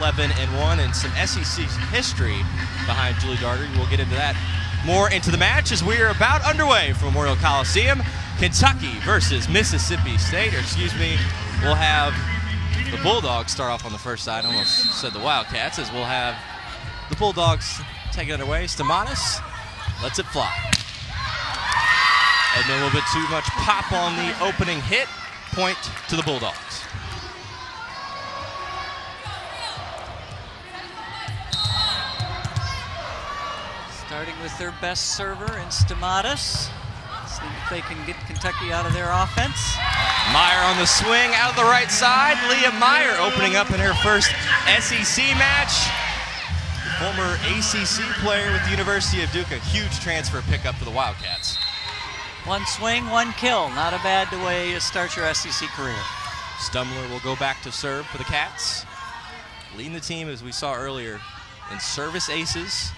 11-1 and some SEC history behind Julie Darter. We'll get into that more into the match as we are about underway from Memorial Coliseum. Kentucky versus Mississippi State, we'll have the Bulldogs start off on the first side. I almost said the Wildcats, as we'll have the Bulldogs take it underway. Stamatis lets it fly. Edmond a little bit too much pop on the opening hit. Point to the Bulldogs. Starting with their best server in Stamatis. See if they can get Kentucky out of their offense. Meyer on the swing out of the right side. Leah Meyer opening up in her first SEC match. The former ACC player with the University of Duke, a huge transfer pickup for the Wildcats. One swing, one kill. Not a bad way to start your SEC career. Stumler will go back to serve for the Cats. Leading the team, as we saw earlier, in service aces.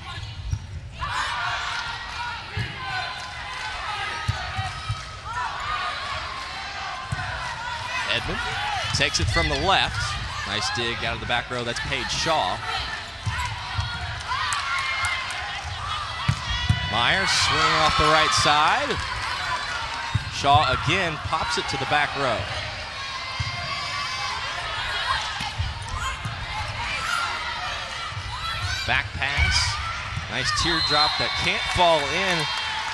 Edmond takes it from the left. Nice dig out of the back row. That's Paige Shaw. Meyer swinging off the right side. Shaw again pops it to the back row. Back pass. Nice teardrop that can't fall in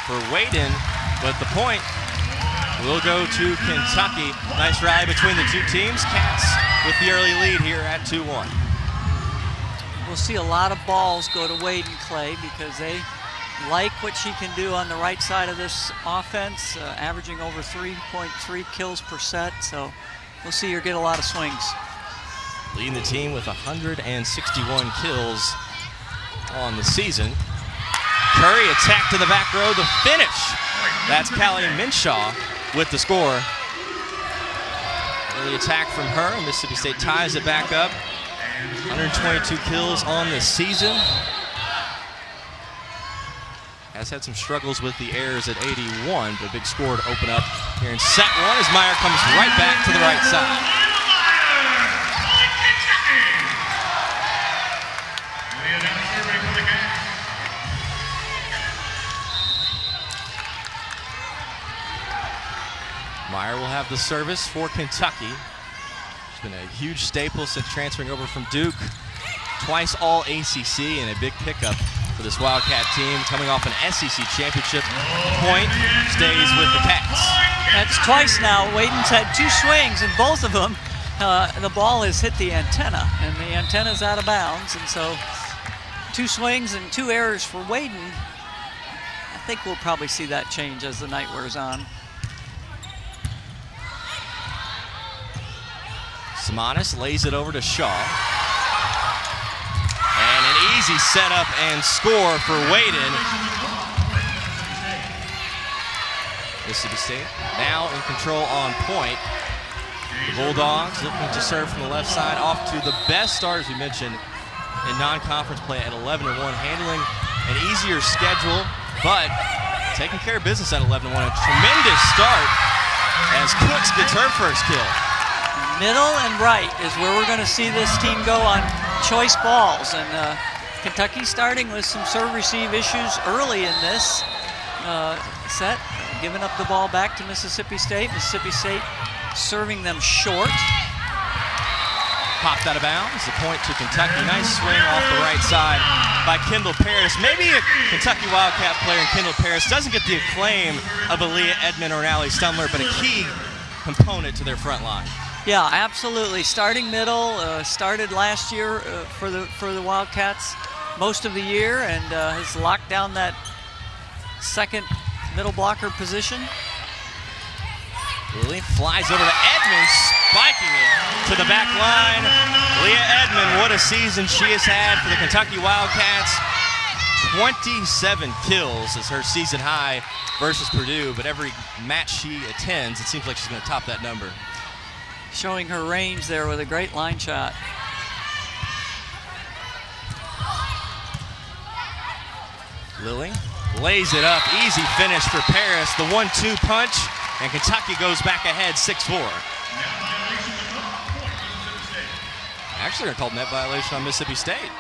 for Whedon, but the point will go to Kentucky. Nice rally between the two teams. Cats with the early lead here at 2-1. We'll see a lot of balls go to Whedon Clay because they like what she can do on the right side of this offense, averaging over 3.3 kills per set. So we'll see her get a lot of swings. Leading the team with 161 kills on the season. Curry attack to the back row, the finish. That's Callie Minshaw with the score. Early attack from her. Mississippi State ties it back up. 122 kills on the season. Has had some struggles with the errors at 81, but a big score to open up here in set one as Meyer comes right back to the right side. Meyer will have the service for Kentucky. She's been a huge staple since transferring over from Duke. Twice all ACC and a big pickup for this Wildcat team coming off an SEC championship. Point stays with the Cats. That's twice now. Whedon's had two swings, and both of them, the ball has hit the antenna, and the antenna's out of bounds. And so two swings and two errors for Whedon. I think we'll probably see that change as the night wears on. Simonis lays it over to Shaw. And an easy setup and score for Whedon. Mississippi State now in control on point. The Bulldogs looking to serve from the left side, off to the best start, as we mentioned, in non-conference play at 11-1, handling an easier schedule, but taking care of business at 11-1. A tremendous start as Cooks gets her first kill. Middle and right is where we're going to see this team go on choice balls. And Kentucky starting with some serve-receive issues early in this set, giving up the ball back to Mississippi State. Mississippi State serving them short. Popped out of bounds. The point to Kentucky. Nice swing off the right side by Kendall Paris. Maybe a Kentucky Wildcat player in Kendall Paris doesn't get the acclaim of Aaliyah Edmond or an Allie Stumler, but a key component to their front line. Yeah, absolutely. Starting middle, started last year for the Wildcats most of the year, and has locked down that second middle blocker position. Lily flies over to Edmond, spiking it to the back line. Leah Edmond, what a season she has had for the Kentucky Wildcats. 27 kills is her season high versus Purdue, but every match she attends, it seems like she's going to top that number. Showing her range there with a great line shot. Lily lays it up, easy finish for Paris. The 1-2 punch, and Kentucky goes back ahead 6-4. Actually, they're called net violation on Mississippi State.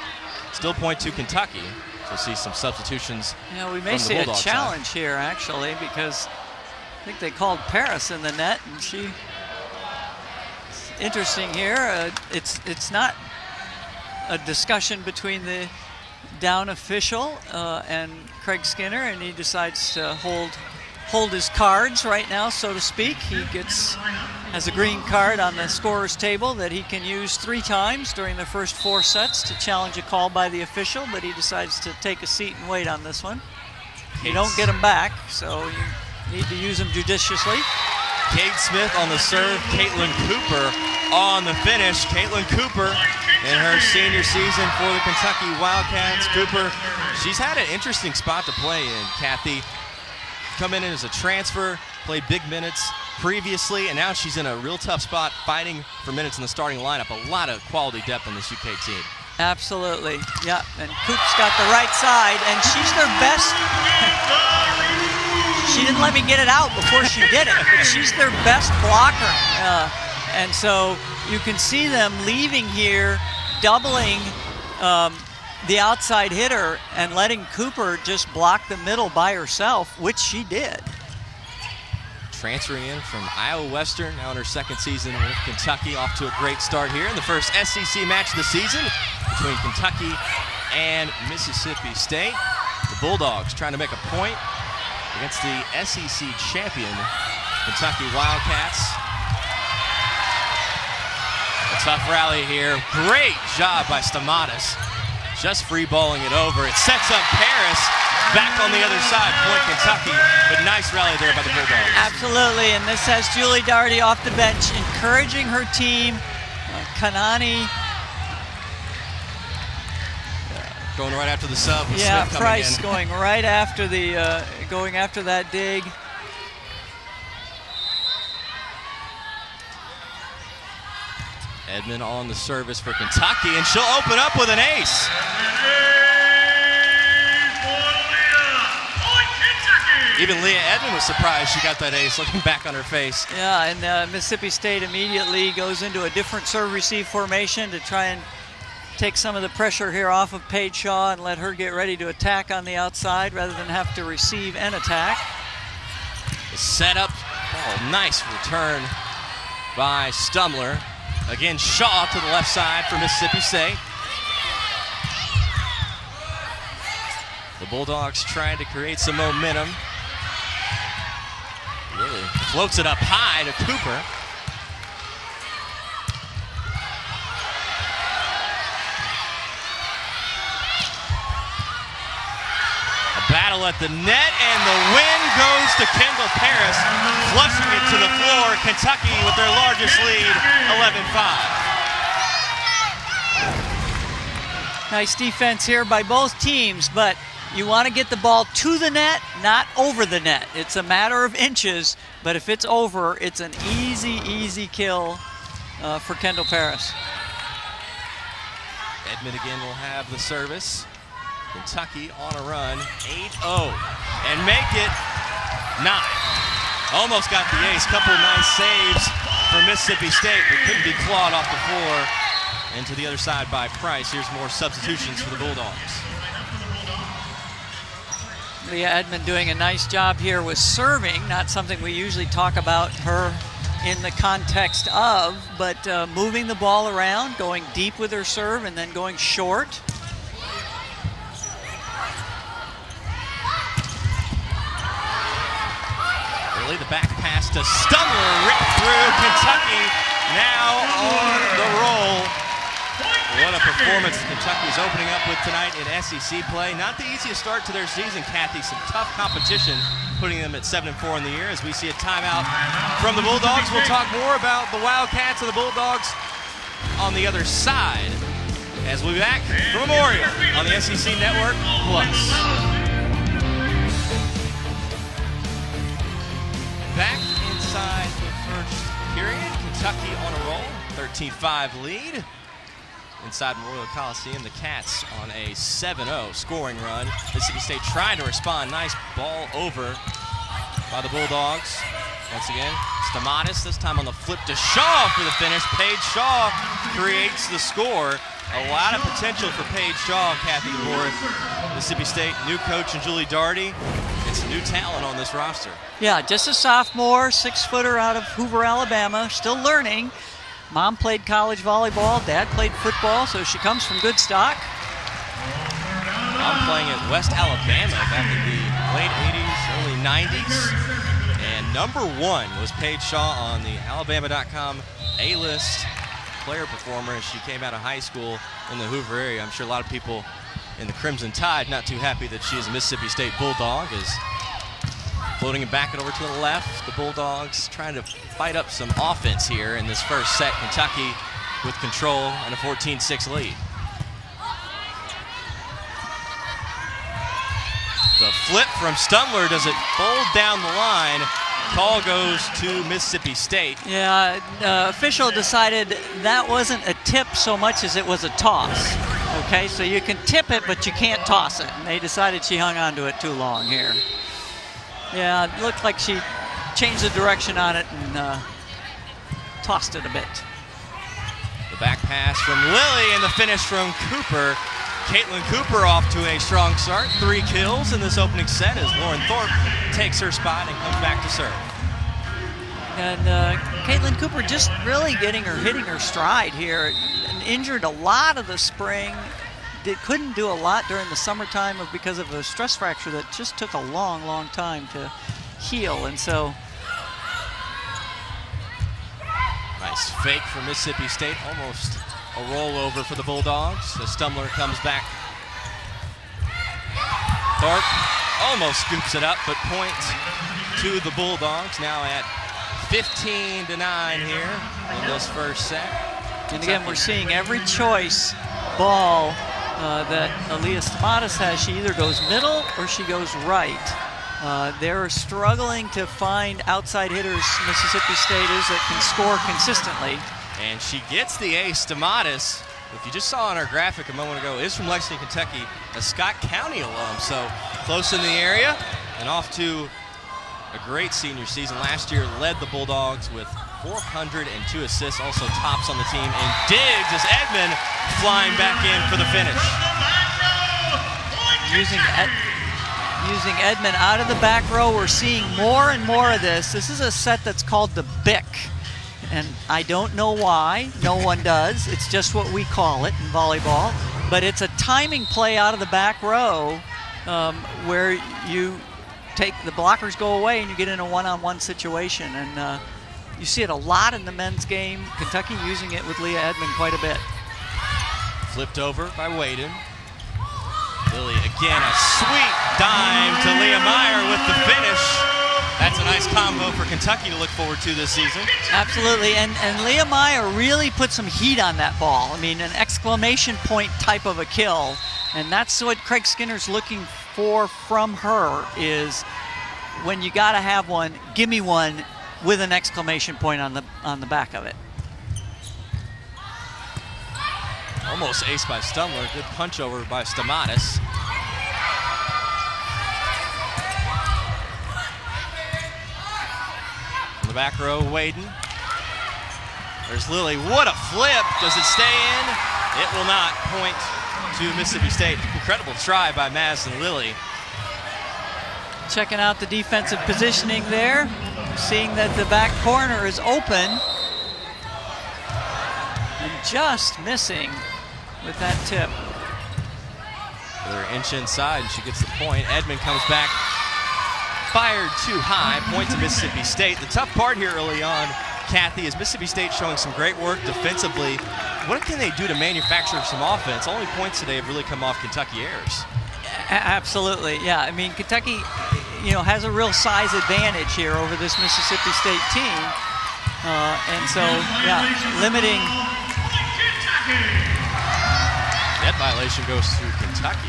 Still point to Kentucky. So we'll see some substitutions. Yeah, we may see a challenge here, actually, because I think they called Paris in the net, and she. It's interesting here. It's not a discussion between the down official and Craig Skinner, and he decides to hold his cards right now, so to speak. He has a green card on the scorer's table that he can use 3 times during the first 4 sets to challenge a call by the official, but he decides to take a seat and wait on this one. You don't get them back, so you need to use them judiciously. Kate Smith on the serve, Caitlin Cooper on the finish. Caitlin Cooper in her senior season for the Kentucky Wildcats. Cooper, she's had an interesting spot to play in, Kathy. Come in as a transfer, played big minutes previously, and now she's in a real tough spot fighting for minutes in the starting lineup. A lot of quality depth on this UK team. Absolutely, yeah, and Coop's got the right side, and she's their best. She didn't let me get it out before she did it, but she's their best blocker. And so you can see them leaving here, doubling the outside hitter and letting Cooper just block the middle by herself, which she did. Transferring in from Iowa Western, now in her second season with Kentucky, off to a great start here in the first SEC match of the season between Kentucky and Mississippi State. The Bulldogs trying to make a point against the SEC champion, Kentucky Wildcats. A tough rally here. Great job by Stamatis. Just free balling it over. It sets up Paris back on the other side, point Kentucky. But nice rally there by the Bulldogs. Absolutely, and this has Julie Daugherty off the bench, encouraging her team. Kanani. Going right after the sub. With Yeah, Smith Price in. going right after the going after that dig. Edmond on the service for Kentucky, and she'll open up with an ace. Even Leah Edmond was surprised she got that ace, looking back on her face. Yeah, and Mississippi State immediately goes into a different serve-receive formation to try and take some of the pressure here off of Paige Shaw and let her get ready to attack on the outside rather than have to receive and attack. The setup, nice return by Stumler. Again, Shaw to the left side for Mississippi State. The Bulldogs trying to create some momentum. Really floats it up high to Cooper. Battle at the net, and the win goes to Kendall Paris, flushing it to the floor. Kentucky with their largest lead, 11-5. Nice defense here by both teams, but you want to get the ball to the net, not over the net. It's a matter of inches, but if it's over, it's an easy kill for Kendall Paris. Edmond again will have the service. Kentucky on a run, 8-0, and make it 9. Almost got the ace, couple of nice saves for Mississippi State, but couldn't be clawed off the floor. And to the other side by Price. Here's more substitutions for the Bulldogs. Leah Edmond doing a nice job here with serving, not something we usually talk about her in the context of, but moving the ball around, going deep with her serve, and then going short. The back pass to Stumler, ripped through. Kentucky now on the roll. What a performance Kentucky is opening up with tonight in SEC play. Not the easiest start to their season, Kathy. Some tough competition, putting them at 7-4 in the year. As we see a timeout from the Bulldogs, we'll talk more about the Wildcats and the Bulldogs on the other side as we'll be back for Memorial on the SEC Network Plus. Back inside the first period. Kentucky on a roll, 13-5 lead. Inside Memorial Coliseum, the Cats on a 7-0 scoring run. Mississippi State trying to respond. Nice ball over by the Bulldogs. Once again, Stamatis, this time on the flip to Shaw for the finish. Paige Shaw creates the score. A lot of potential for Paige Shaw, Kathy DeBoer. Mississippi State, new coach and Julie Daugherty. And some new talent on this roster. Yeah, just a sophomore, 6-footer out of Hoover, Alabama, still learning. Mom played college volleyball, dad played football, so she comes from good stock. Mom playing at West Alabama back in the late 80s, early 90s. And #1 was Paige Shaw on the Alabama.com A-list player performer as she came out of high school in the Hoover area. I'm sure a lot of people in the Crimson Tide not too happy that she is a Mississippi State Bulldog, is floating it back and over to the left. The Bulldogs trying to fight up some offense here in this first set. Kentucky with control and a 14-6 lead. The flip from Stumler, does it fold down the line? Call goes to Mississippi State. Yeah, official decided that wasn't a tip so much as it was a toss. Okay, so you can tip it, but you can't toss it. And they decided she hung on to it too long here. Yeah, it looked like she changed the direction on it and tossed it a bit. The back pass from Lilly and the finish from Cooper. Caitlin Cooper off to a strong start. 3 kills in this opening set as Lauren Thorpe takes her spot and comes back to serve. And Caitlin Cooper just really hitting her stride here. And injured a lot of the spring. Couldn't do a lot during the summertime because of a stress fracture that just took a long, long time to heal. And so, nice fake from Mississippi State, almost a rollover for the Bulldogs. The Stumler comes back. Thorpe almost scoops it up, but point to the Bulldogs. Now at 15-9 here in this first set. And again, we're seeing every choice ball that Aaliyah Stamatis has. She either goes middle or she goes right. They're struggling to find outside hitters, Mississippi State is, that can score consistently. And she gets the ace. Stamatis, if you just saw on our graphic a moment ago, is from Lexington, Kentucky, a Scott County alum, so close in the area and off to a great senior season. Last year led the Bulldogs with 402 assists, also tops on the team, and digs as Edmond flying back in for the finish. Using Edmond out of the back row, we're seeing more and more of this. This is a set that's called the BIC. And I don't know why, no one does. It's just what we call it in volleyball. But it's a timing play out of the back row where you take the blockers go away and you get in a one-on-one situation. And you see it a lot in the men's game. Kentucky using it with Leah Edmond quite a bit. Flipped over by Whedon. Lilly again, a sweet dime to Leah Meyer with the finish. That's a nice combo for Kentucky to look forward to this season. Absolutely, and Leah Meyer really put some heat on that ball. I mean, an exclamation point type of a kill, and that's what Craig Skinner's looking for from her, is when you gotta have one, give me one with an exclamation point on the back of it. Almost ace by Stumler, good punch over by Stamatis. The back row, Whedon. There's Lilly. What a flip. Does it stay in? It will not. Point to Mississippi State. Incredible try by Madison Lilly. Checking out the defensive positioning there. Seeing that the back corner is open. And just missing with that tip. Another inch inside and she gets the point. Edmond comes back. Fired too high, point to Mississippi State. The tough part here early on, Kathy, is Mississippi State showing some great work defensively. What can they do to manufacture some offense? Only points today have really come off Kentucky errors. Absolutely, yeah. I mean, Kentucky, has a real size advantage here over this Mississippi State team. And so, yeah, limiting. Net violation goes through Kentucky.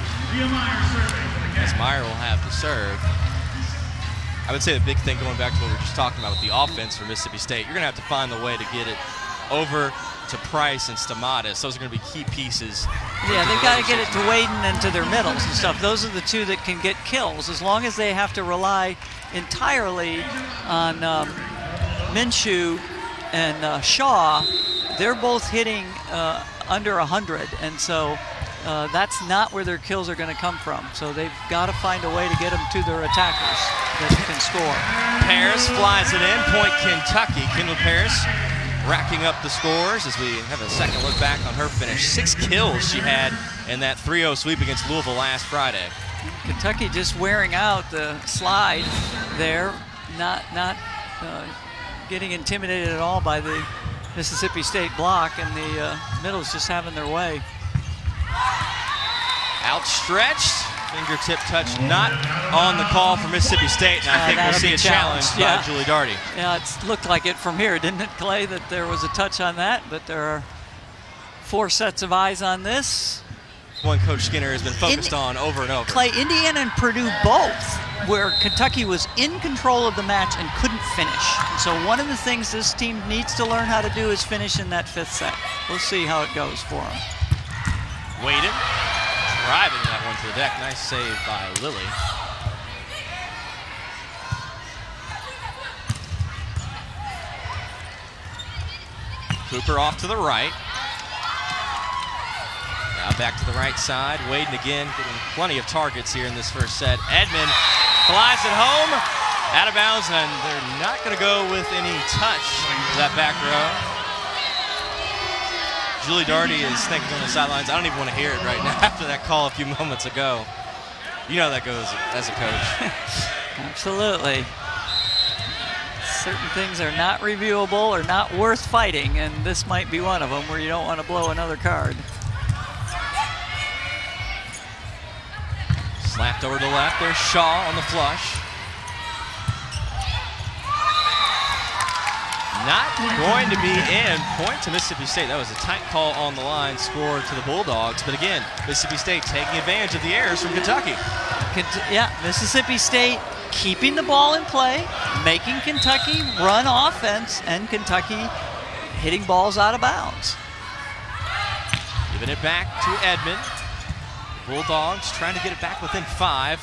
As Meyer will have to serve. I would say the big thing, going back to what we were just talking about with the offense for Mississippi State, you're going to have to find the way to get it over to Price and Stamatis. Those are going to be key pieces. Yeah, they've got to get it to Whedon and to their middles and stuff. Those are the two that can get kills. As long as they have to rely entirely on Minshew and Shaw, they're both hitting under 100, and so that's not where their kills are going to come from. So they've got to find a way to get them to their attackers that can score. Paris flies it in. Point Kentucky. Kendall Paris racking up the scores as we have a second look back on her finish. 6 kills she had in that 3-0 sweep against Louisville last Friday. Kentucky just wearing out the slide there, not getting intimidated at all by the Mississippi State block, and the middle's just having their way. Outstretched, fingertip touch not on the call for Mississippi State, and I think we'll see a challenge by Julie Daugherty. Yeah, it looked like it from here, didn't it, Clay, that there was a touch on that, but there are 4 sets of eyes on this. One Coach Skinner has been focused on over and over. Clay, Indiana and Purdue both, where Kentucky was in control of the match and couldn't finish. And so one of the things this team needs to learn how to do is finish in that 5th set. We'll see how it goes for them. Waited, driving that one to the deck. Nice save by Lily. Cooper off to the right. Now back to the right side. Waden again getting plenty of targets here in this first set. Edmond flies it home. Out of bounds, and they're not going to go with any touch to that back row. Julie Daugherty is thinking on the sidelines, I don't even want to hear it right now after that call a few moments ago. You know how that goes as a coach. Absolutely. Certain things are not reviewable or not worth fighting, and this might be one of them where you don't want to blow another card. Slapped over to the left. There's Shaw on the flush. Not going to be in. Point to Mississippi State. That was a tight call on the line. Score to the Bulldogs. But again, Mississippi State taking advantage of the errors from Kentucky. Yeah, Mississippi State keeping the ball in play, making Kentucky run offense, and Kentucky hitting balls out of bounds. Giving it back to Edmond. Bulldogs trying to get it back within 5.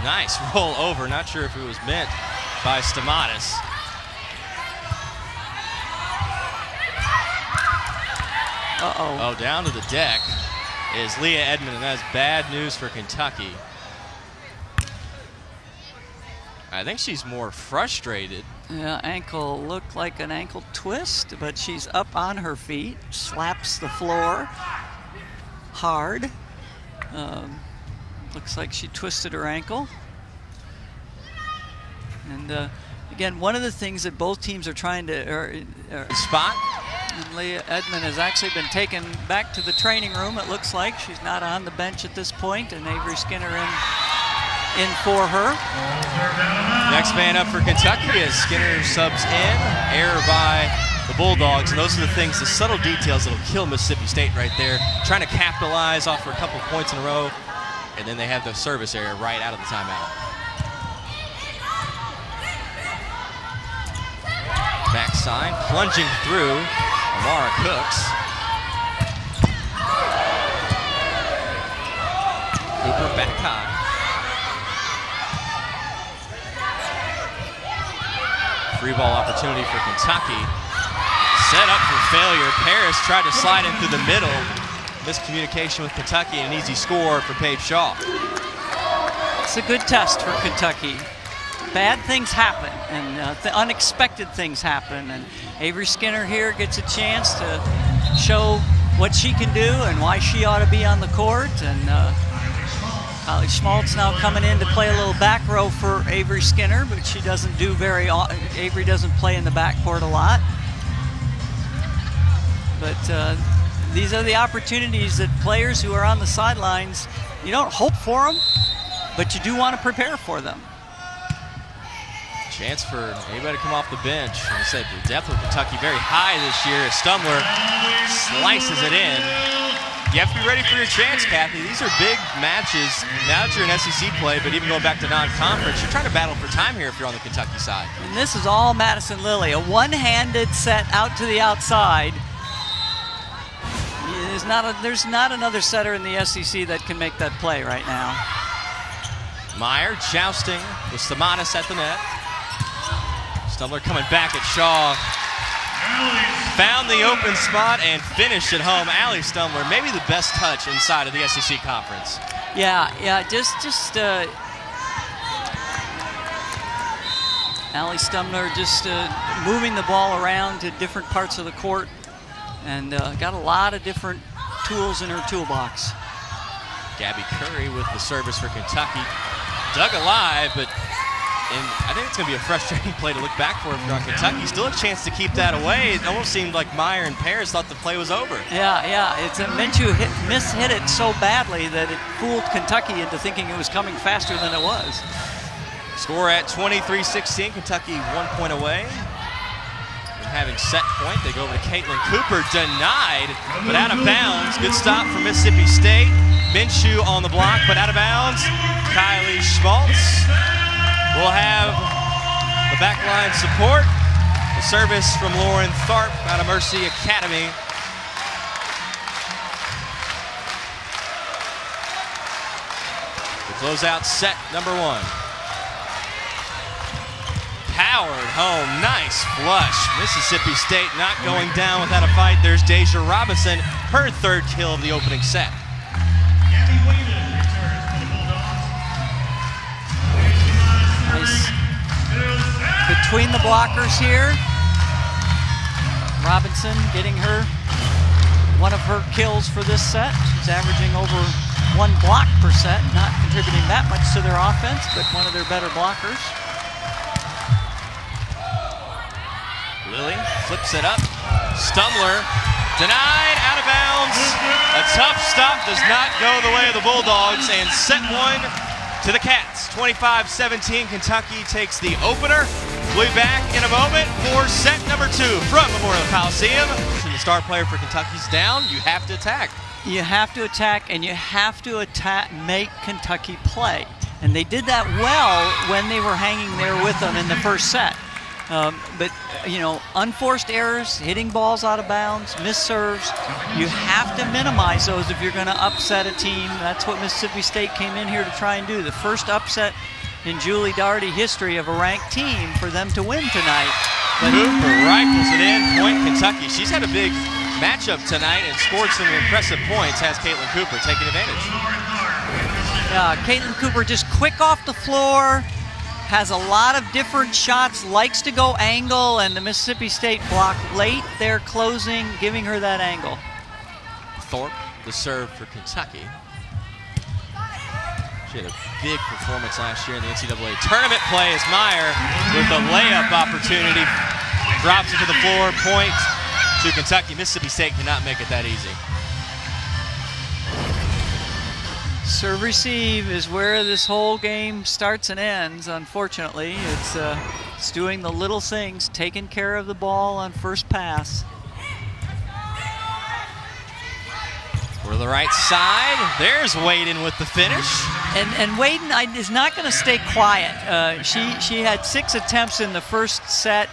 Nice roll over. Not sure if it was meant by Stamatis. Oh, down to the deck is Leah Edmond, and that's bad news for Kentucky. I think she's more frustrated. Yeah, ankle looked like an ankle twist, but she's up on her feet, slaps the floor hard. Looks like she twisted her ankle. And again, one of the things that both teams are trying to spot. And Leah Edmond has actually been taken back to the training room, it looks like. She's not on the bench at this point, and Avery Skinner in for her. Next man up for Kentucky as Skinner subs in. Error by the Bulldogs, and those are the things, the subtle details that'll kill Mississippi State right there. Trying to capitalize off for a couple points in a row, and then they have the service area right out of the timeout. Backside, plunging through, Amara Cooks. Cooper back high. Free ball opportunity for Kentucky. Set up for failure. Paris tried to slide in through the middle. Miscommunication with Kentucky, and an easy score for Paige Shaw. It's a good test for Kentucky. Bad things happen, and unexpected things happen, and Avery Skinner here gets a chance to show what she can do and why she ought to be on the court. And Holly Schmaltz now coming in to play a little back row for Avery Skinner, but she doesn't do very often. Avery doesn't play in the backcourt a lot. But these are the opportunities that players who are on the sidelines, you don't hope for them, but you do want to prepare for them. Chance for anybody to come off the bench. Like I said, the depth of Kentucky very high this year. Stumler slices it in. You have to be ready for your chance, Kathy. These are big matches. Now that you're in SEC play, but even going back to non-conference, you're trying to battle for time here if you're on the Kentucky side. And this is all Madison Lilly. A one-handed set out to the outside. There's not another setter in the SEC that can make that play right now. Meyer jousting with Stamatis at the net. Stumler coming back at Shaw. Found the open spot and finished at home. Allie Stumler, maybe the best touch inside of the SEC conference. Yeah, just Allie Stumler just moving the ball around to different parts of the court, and got a lot of different tools in her toolbox. Gabby Curry with the service for Kentucky. Dug alive, but I think it's going to be a frustrating play to look back for from Kentucky. Still a chance to keep that away. It almost seemed like Meyer and Paris thought the play was over. Yeah. It's Minshew mishit it so badly that it fooled Kentucky into thinking it was coming faster than it was. Score at 23-16. Kentucky 1 point away. And having set point, they go over to Caitlin Cooper. Denied, but out of bounds. Good stop for Mississippi State. Minshew on the block, but out of bounds. Kylie Schmaltz will have the backline support. The service from Lauren Tharp out of Mercy Academy. The closeout set number 1. Powered home, nice flush. Mississippi State not going down without a fight. There's Deja Robinson, her 3rd kill of the opening set. Nice between the blockers here. Robinson getting one of her kills for this set. She's averaging over 1 block per set, not contributing that much to their offense, but one of their better blockers. Lily flips it up. Stumler denied, out of bounds. A tough stop does not go the way of the Bulldogs, and set 1 to the Cats. 25-17, Kentucky takes the opener. We'll be back in a moment for set number 2 from Memorial Coliseum. The star player for Kentucky's down. You have to attack. You have to attack, and you have to make Kentucky play. And they did that well when they were hanging there with them in the first set. But, unforced errors, hitting balls out of bounds, missed serves, you have to minimize those if you're going to upset a team. That's what Mississippi State came in here to try and do. The first upset in Julie Daugherty history of a ranked team for them to win tonight. But Cooper rifles it in, point Kentucky. She's had a big matchup tonight and scored some impressive points, has Caitlin Cooper taking advantage. Yeah, Caitlin Cooper just quick off the floor, has a lot of different shots, likes to go angle, and the Mississippi State block late. They're closing, giving her that angle. Thorpe, the serve for Kentucky. She had a big performance last year in the NCAA tournament play as Meyer with a layup opportunity. Drops it to the floor, point to Kentucky. Mississippi State cannot make it that easy. Serve receive is where this whole game starts and ends, unfortunately. It's doing the little things, taking care of the ball on first pass. For the right side, there's Wayden with the finish. And Wayden is not going to stay quiet. She had 6 attempts in the first set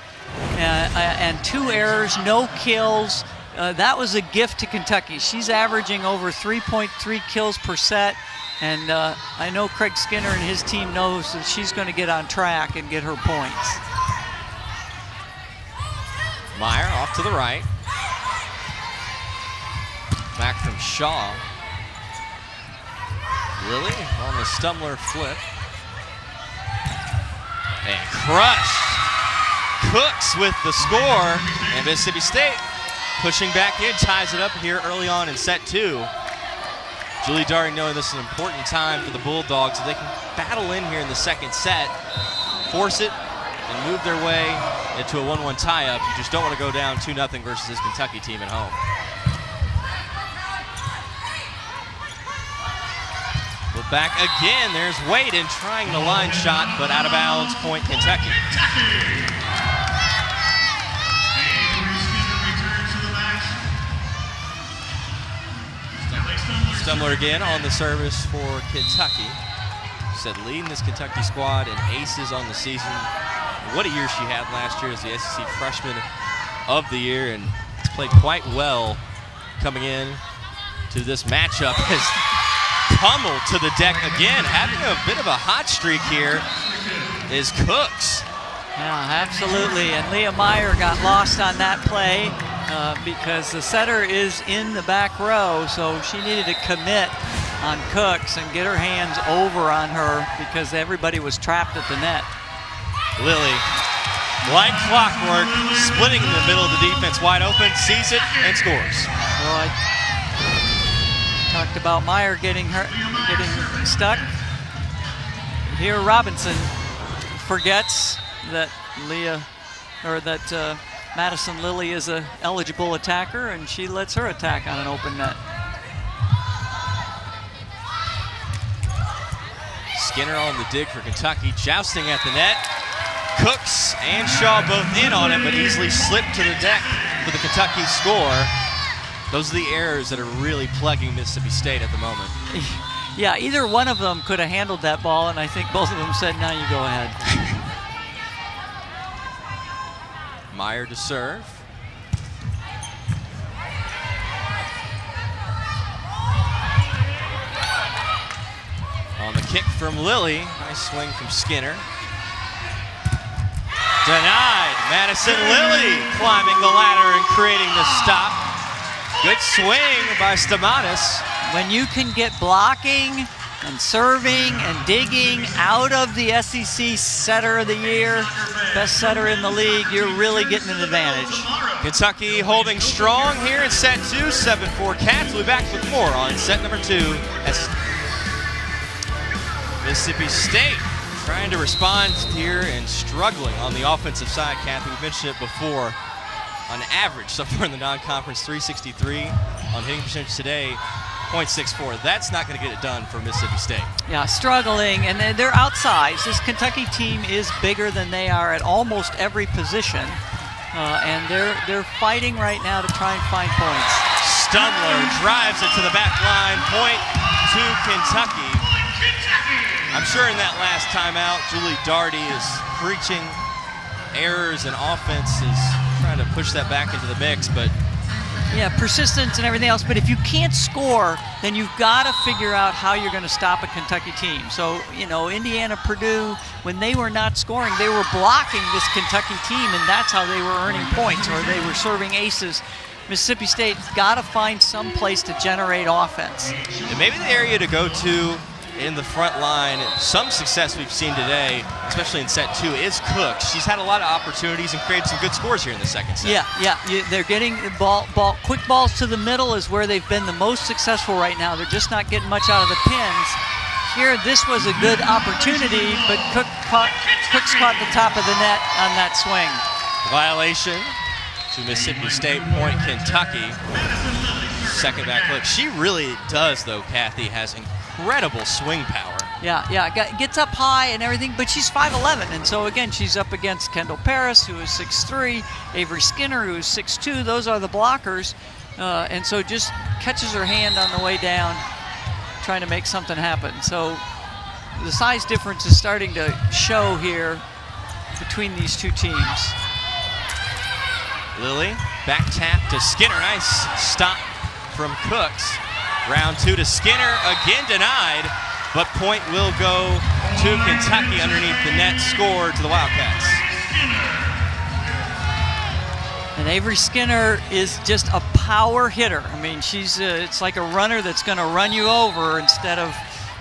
and 2 errors, no kills. That was a gift to Kentucky. She's averaging over 3.3 kills per set, and I know Craig Skinner and his team knows that she's going to get on track and get her points. Meyer off to the right. Back from Shaw. Lily on the Stumler flip. And crushed. Cooks with the score, and Mississippi State pushing back in, ties it up here early on in set 2. Julie Daugherty knowing this is an important time for the Bulldogs, so they can battle in here in the second set, force it, and move their way into a 1-1 tie-up. You just don't want to go down 2-0 versus this Kentucky team at home. Well, back again, there's Wayden trying the line shot, but out of bounds, point Kentucky. Stumler again on the service for Kentucky. Said leading this Kentucky squad in aces on the season. What a year she had last year as the SEC Freshman of the Year, and played quite well coming in to this matchup. As pummeled to the deck again, having a bit of a hot streak here is Cooks. Yeah, absolutely. And Leah Meyer got lost on that play because the setter is in the back row, so she needed to commit on Cooks and get her hands over on her because everybody was trapped at the net. Lily, like clockwork, splitting in the middle of the defense, wide open, sees it and scores. Well, I talked about Meyer getting stuck. Here Robinson forgets that Madison Lilly is a eligible attacker, and she lets her attack on an open net. Skinner on the dig for Kentucky, jousting at the net. Cooks and Shaw both in on it, but easily slipped to the deck for the Kentucky score. Those are the errors that are really plugging Mississippi State at the moment. Yeah, either one of them could have handled that ball, and I think both of them said, now you go ahead. Meyer to serve. On the kick from Lilly. Nice swing from Skinner. Denied. Madison Lilly climbing the ladder and creating the stop. Good swing by Stamatis. When you can get blocking and serving and digging out of the SEC Setter of the Year, best setter in the league, you're really getting an advantage. Kentucky holding strong here in set 2, 7-4 Cats. We'll be back with more on set number 2. As Mississippi State trying to respond here and struggling on the offensive side, Kathy. We mentioned it before. On average, so far in the non-conference, 363 on hitting percentage today, .64. That's not going to get it done for Mississippi State. Yeah, struggling, and they're outsized. This Kentucky team is bigger than they are at almost every position, and they're fighting right now to try and find points. Stumler drives it to the back line, point to Kentucky. I'm sure in that last timeout, Julie Daugherty is preaching errors and offense, is trying to push that back into the mix, but yeah, persistence and everything else, but if you can't score, then you've got to figure out how you're going to stop a Kentucky team. So, you know, Indiana, Purdue, when they were not scoring, they were blocking this Kentucky team, and that's how they were earning points, or they were serving aces. Mississippi State's got to find some place to generate offense. And maybe the area to go to in the front line, some success we've seen today, especially in set 2, is Cooks. She's had a lot of opportunities and created some good scores here in the second set. Yeah, they're getting quick balls to the middle is where they've been the most successful right now. They're just not getting much out of the pins. Here, this was a good opportunity, but Cooks caught the top of the net on that swing. Violation to Mississippi State, point Kentucky. Second back look. She really does, though, Kathy, has incredible swing power. Yeah, gets up high and everything, but she's 5'11", and so again, she's up against Kendall Paris, who is 6'3", Avery Skinner, who is 6'2". Those are the blockers, and so just catches her hand on the way down, trying to make something happen. So the size difference is starting to show here between these two teams. Lilly, back tap to Skinner. Nice stop from Cooks. Round 2 to Skinner, again denied, but point will go to Kentucky underneath the net, score to the Wildcats. And Avery Skinner is just a power hitter. I mean, she's it's like a runner that's going to run you over instead of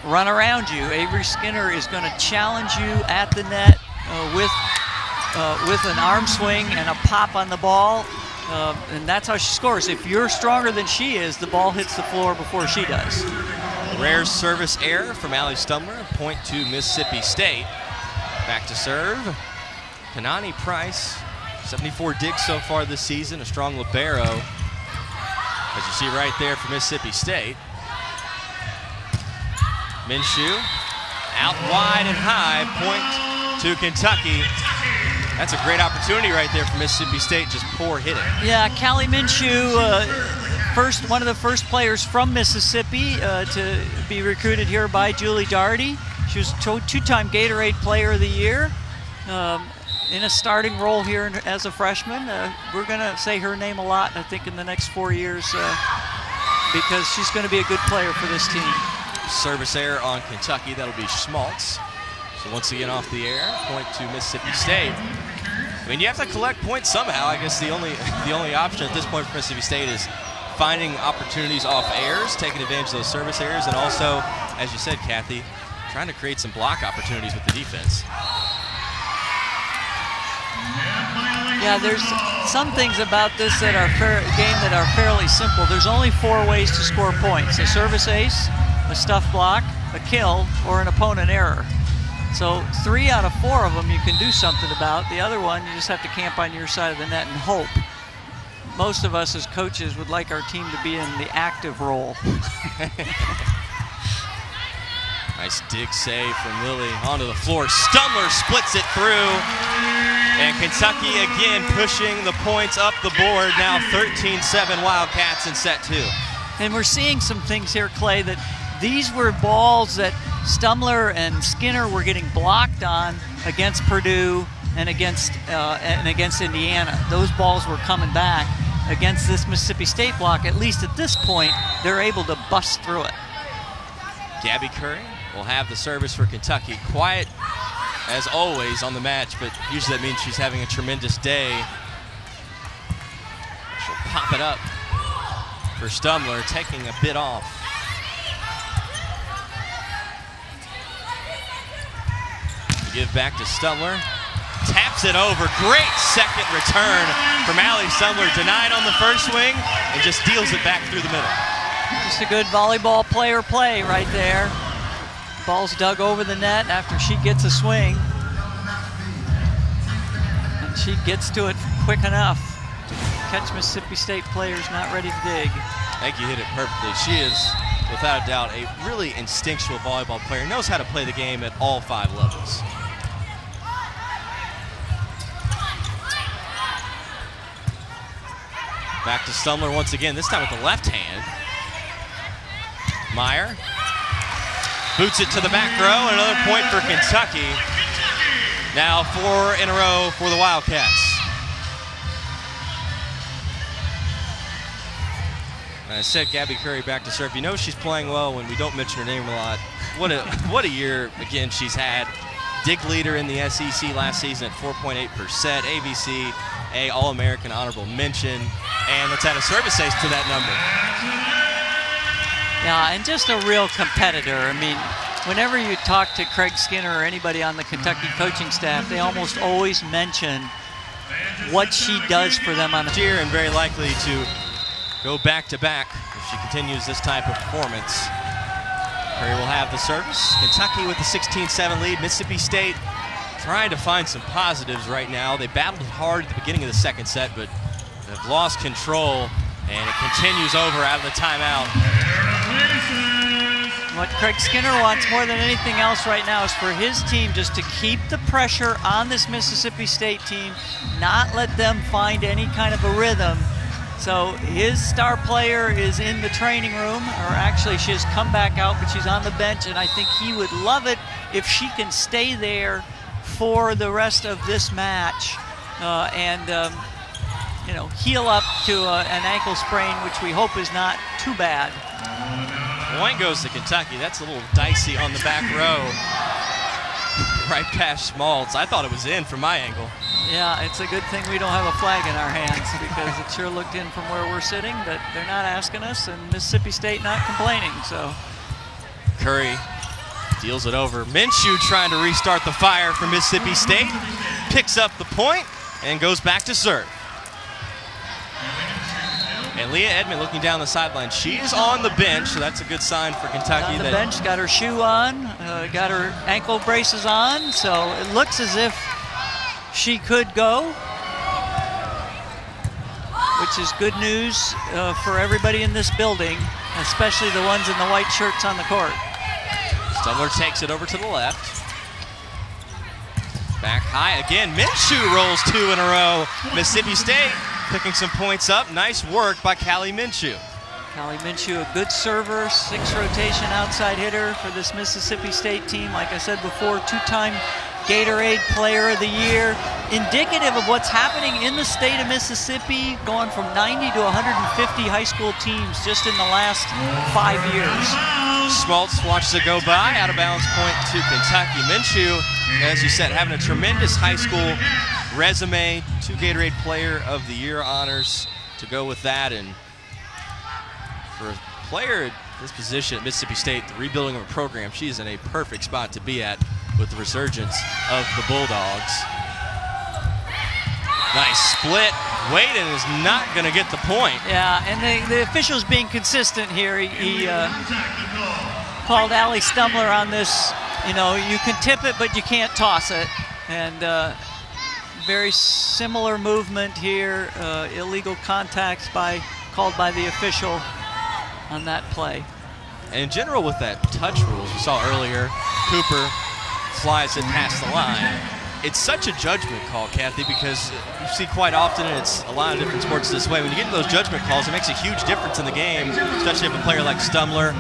run around you. Avery Skinner is going to challenge you at the net with an arm swing and a pop on the ball. And that's how she scores. If you're stronger than she is, the ball hits the floor before she does. Rare service error from Allie Stumler, point to Mississippi State. Back to serve. Kanani Price, 74 digs so far this season, a strong libero, as you see right there for Mississippi State. Minshew, out wide and high, point to Kentucky. That's a great opportunity right there for Mississippi State, just poor hitting. Yeah, Callie Minshew, one of the first players from Mississippi to be recruited here by Julie Daugherty. She was two-time Gatorade Player of the Year in a starting role here as a freshman. We're going to say her name a lot, I think, in the next 4 years because she's going to be a good player for this team. Service error on Kentucky, that'll be Schmaltz. So once again off the air, point to Mississippi State. I mean, you have to collect points somehow. I guess the only option at this point for Mississippi State is finding opportunities off airs, taking advantage of those service errors, and also, as you said, Kathy, trying to create some block opportunities with the defense. Yeah, there's some things about this that are game that are fairly simple. There's only 4 ways to score points: a service ace, a stuff block, a kill, or an opponent error. So 3 out of 4 of them you can do something about. The other one, you just have to camp on your side of the net and hope. Most of us as coaches would like our team to be in the active role. Nice dig save from Lilly onto the floor. Stumler splits it through. And Kentucky again pushing the points up the board. Now 13-7 Wildcats in set 2. And we're seeing some things here, Clay, that these were balls that Stumler and Skinner were getting blocked on against Purdue and against Indiana. Those balls were coming back. Against this Mississippi State block, at least at this point, they're able to bust through it. Gabby Curry will have the service for Kentucky. Quiet as always on the match, but usually that means she's having a tremendous day. She'll pop it up for Stumler, taking a bit off. Give back to Stumler. Taps it over. Great second return from Allie Stumler. Denied on the first swing and just deals it back through the middle. Just a good volleyball player play right there. Ball's dug over the net after she gets a swing. And she gets to it quick enough to catch Mississippi State players not ready to dig. I think you hit it perfectly. She is, without a doubt, a really instinctual volleyball player. Knows how to play the game at all 5 levels. Back to Stumler once again, this time with the left hand. Meyer boots it to the back row, and another point for Kentucky. Now 4 in a row for the Wildcats. And I said Gabby Curry back to serve. You know she's playing well when we don't mention her name a lot. What a year, again, she's had. Dig leader in the SEC last season at 4.8%, ABC, a All-American honorable mention, and let's add a service ace to that number. Yeah, and just a real competitor. I mean, whenever you talk to Craig Skinner or anybody on the Kentucky coaching staff, they almost always mention what she does for them on the year, and very likely to go back-to-back if she continues this type of performance. Curry will have the service. Kentucky with the 16-7 lead. Mississippi State trying to find some positives right now. They battled hard at the beginning of the second set, but have lost control, and it continues over out of the timeout. What Craig Skinner wants more than anything else right now is for his team just to keep the pressure on this Mississippi State team, not let them find any kind of a rhythm. So his star player is in the training room, or actually she has come back out, but she's on the bench, and I think he would love it if she can stay there for the rest of this match and heal up to an ankle sprain, which we hope is not too bad. Point goes to Kentucky. That's a little dicey on the back row. Right past Schmaltz. I thought it was in from my angle. Yeah, it's a good thing we don't have a flag in our hands because it sure looked in from where we're sitting, but they're not asking us, and Mississippi State not complaining, so. Curry deals it over. Minshew trying to restart the fire for Mississippi State. Picks up the point and goes back to serve. And Leah Edmond looking down the sideline. She is on the bench, so that's a good sign for Kentucky. On the bench, got her shoe on, got her ankle braces on, so it looks as if she could go, which is good news for everybody in this building, especially the ones in the white shirts on the court. Stumler takes it over to the left. Back high again. Minshew rolls 2 in a row. Mississippi State picking some points up. Nice work by Callie Minshew. Callie Minshew, a good server, 6 rotation outside hitter for this Mississippi State team. Like I said before, 2-time Gatorade Player of the Year. Indicative of what's happening in the state of Mississippi, going from 90 to 150 high school teams just in the last 5 years. Schmaltz watches it go by. Out of bounds point to Kentucky. Minshew as you said, having a tremendous high school resume, 2 Gatorade Player of the Year honors to go with that. And for a player at this position at Mississippi State, the rebuilding of a program, she's in a perfect spot to be at with the resurgence of the Bulldogs. Nice split. Wayden is not going to get the point. Yeah, and the official's being consistent here. He called Allie Stumler on this. You know, you can tip it, but you can't toss it. And very similar movement here. Illegal contacts called by the official on that play. And in general, with that touch rules we saw earlier, Cooper flies it past the line. It's such a judgment call, Kathy, because you see quite often, and it's a lot of different sports this way, when you get to those judgment calls, it makes a huge difference in the game, especially if a player like Stumler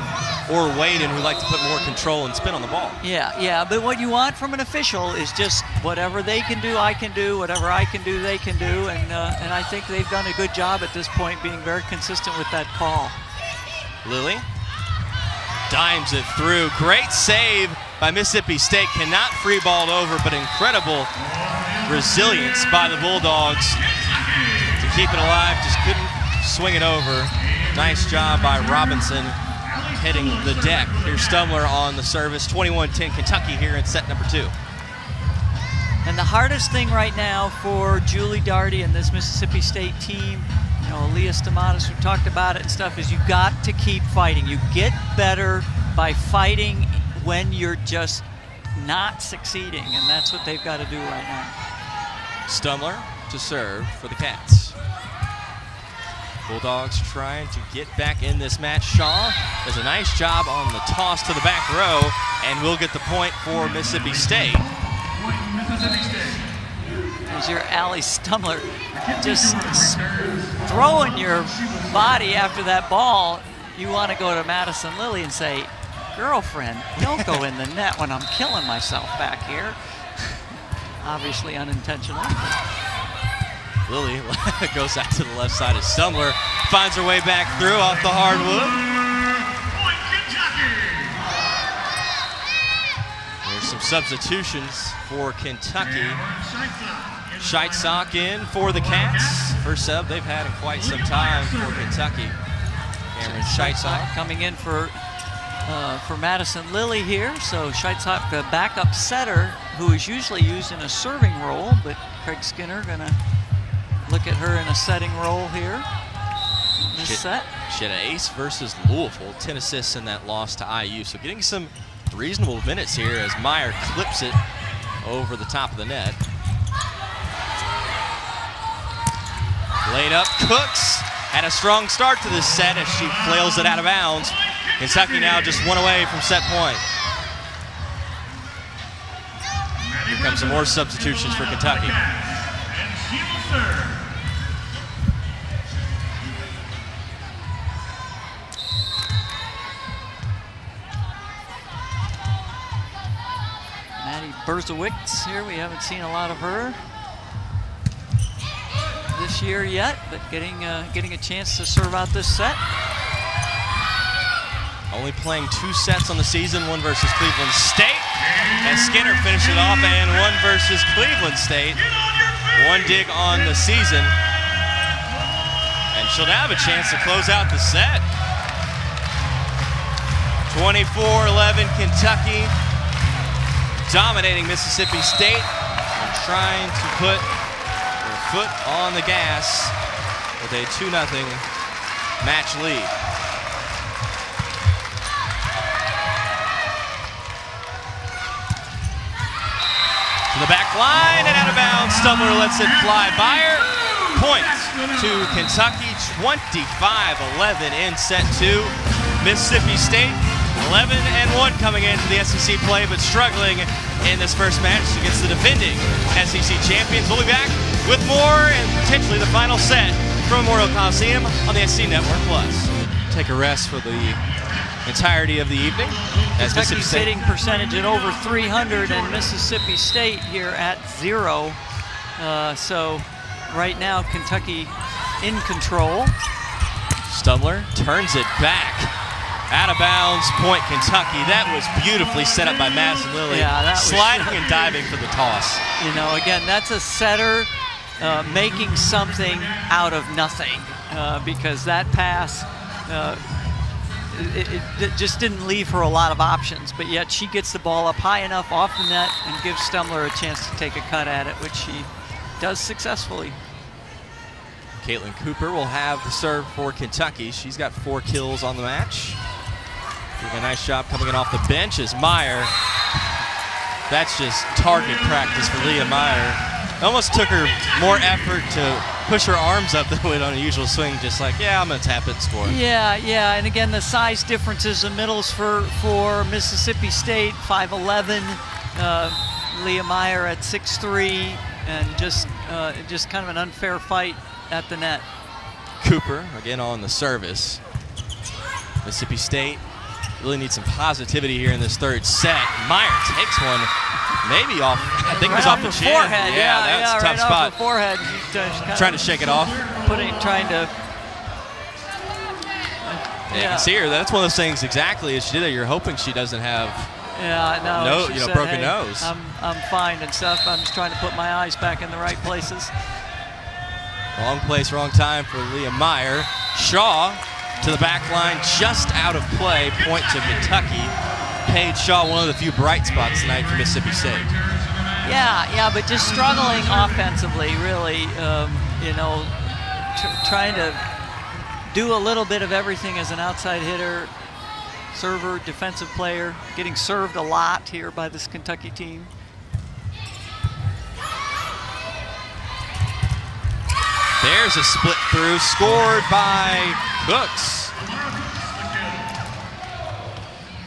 or Wayden who like to put more control and spin on the ball. Yeah, but what you want from an official is just whatever they can do, I can do, whatever I can do, they can do, and I think they've done a good job at this point being very consistent with that call. Lily dimes it through. Great save by Mississippi State. Cannot free ball it over, but incredible resilience by the Bulldogs to keep it alive. Just couldn't swing it over. Nice job by Robinson hitting the deck. Here's Stumler on the service. 21-10 Kentucky here in set number 2. And the hardest thing right now for Julie Daugherty and this Mississippi State team, you know, Leah Stamatis, who talked about it and stuff, is you got to keep fighting. You get better by fighting when you're just not succeeding, and that's what they've got to do right now. Stumler to serve for the Cats. Bulldogs trying to get back in this match. Shaw does a nice job on the toss to the back row, and will get the point for Mississippi State. There's your Allie Stumler, just throwing your body after that ball. You want to go to Madison Lilly and say, girlfriend, don't go in the net when I'm killing myself back here. Obviously unintentional. Lily goes out to the left side as Stumler finds her way back through off the hardwood. There's some substitutions for Kentucky. Scheitzock in for the Cats. First sub they've had in quite some time for Kentucky. Cameron Scheitzock coming in for Madison Lilly here. So Scheitzock, the backup setter, who is usually used in a serving role, but Craig Skinner gonna look at her in a setting role here. This set. She had an ace versus Louisville, 10 assists in that loss to IU. So getting some reasonable minutes here as Meyer clips it over the top of the net. Laid up, Cooks had a strong start to this set as she flails it out of bounds. Kentucky now just one away from set point. Here comes some more substitutions for Kentucky. Maddie Berzowicz here. We haven't seen a lot of her this year yet, but getting a chance to serve out this set. Only playing 2 sets on the season, one versus Cleveland State. And Skinner finished it off, and one versus Cleveland State. One dig on the season. And she'll now have a chance to close out the set. 24-11 Kentucky dominating Mississippi State and trying to put their foot on the gas with a 2-0 match lead. To the back line and out of bounds. Stumler lets it fly by her. Point to Kentucky, 25-11 in set 2. Mississippi State 11-1 coming into the SEC play, but struggling in this first match against the defending SEC champions. We'll be back with more and potentially the final set from Memorial Coliseum on the SEC Network Plus. Take a rest for the entirety of the evening. As Kentucky's hitting percentage at over 300 and Mississippi State here at 0. So right now Kentucky in control. Stumler turns it back. Out of bounds, point Kentucky. That was beautifully set up by Madison Lilly. Yeah, that was sliding and diving for the toss. You know, again, that's a setter making something out of nothing because that pass, it just didn't leave her a lot of options, but yet she gets the ball up high enough off the net and gives Stumler a chance to take a cut at it, which she does successfully. Caitlin Cooper will have the serve for Kentucky. She's got 4 kills on the match. Doing a nice job coming in off the bench as Meyer. That's just target practice for Leah Meyer. It almost took her more effort to push her arms up than it would on a usual swing, just like, yeah, I'm going to tap it and score. Yeah, and again, the size differences in middles for Mississippi State, 5'11", Leah Meyer at 6'3", and just kind of an unfair fight at the net. Cooper, again on the service. Mississippi State really needs some positivity here in this third set. Meyer takes one, maybe off, I think it was off the chin. Forehead. Yeah, that's a tough right spot. Off the forehead. Trying to shake it off. Trying to. You can see her. That's one of those things exactly as she did it. You're hoping she doesn't have broken nose. I'm fine and stuff. I'm just trying to put my eyes back in the right places. Wrong place, wrong time for Leah Meyer. Shaw to the back line, just out of play. Point to Kentucky. Paige Shaw, one of the few bright spots tonight for Mississippi State. Yeah, but just struggling offensively, really. Trying to do a little bit of everything as an outside hitter, server, defensive player, getting served a lot here by this Kentucky team. There's a split through, scored by Cooks.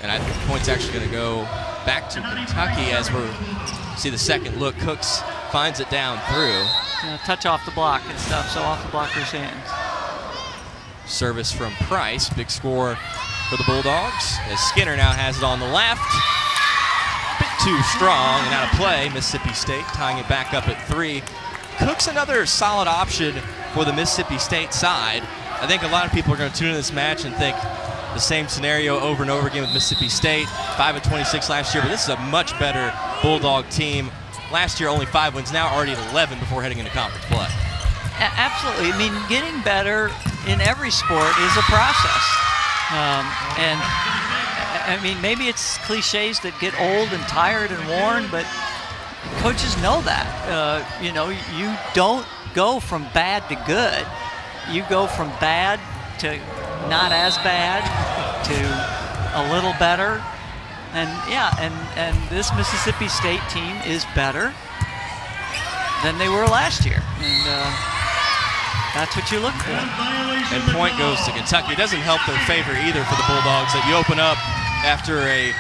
And I think the point's actually going to go back to Kentucky as we see the second look. Cooks finds it down through. Touch off the block and stuff, so off the blocker's hands. Service from Price, big score for the Bulldogs. As Skinner now has it on the left. A bit too strong and out of play. Mississippi State tying it back up at 3. Cook's another solid option for the Mississippi State side. I think a lot of people are going to tune in this match and think the same scenario over and over again with Mississippi State. 5-26 last year, but this is a much better Bulldog team. Last year, only 5 wins, now already at 11 before heading into conference play. Absolutely. I mean, getting better in every sport is a process. And I mean, maybe it's cliches that get old and tired and worn, but coaches know that. You don't go from bad to good. You go from bad to not as bad to a little better. And and this Mississippi State team is better than they were last year. And that's what you look for. And point goes to Kentucky. It doesn't help their favor either for the Bulldogs that you open up after a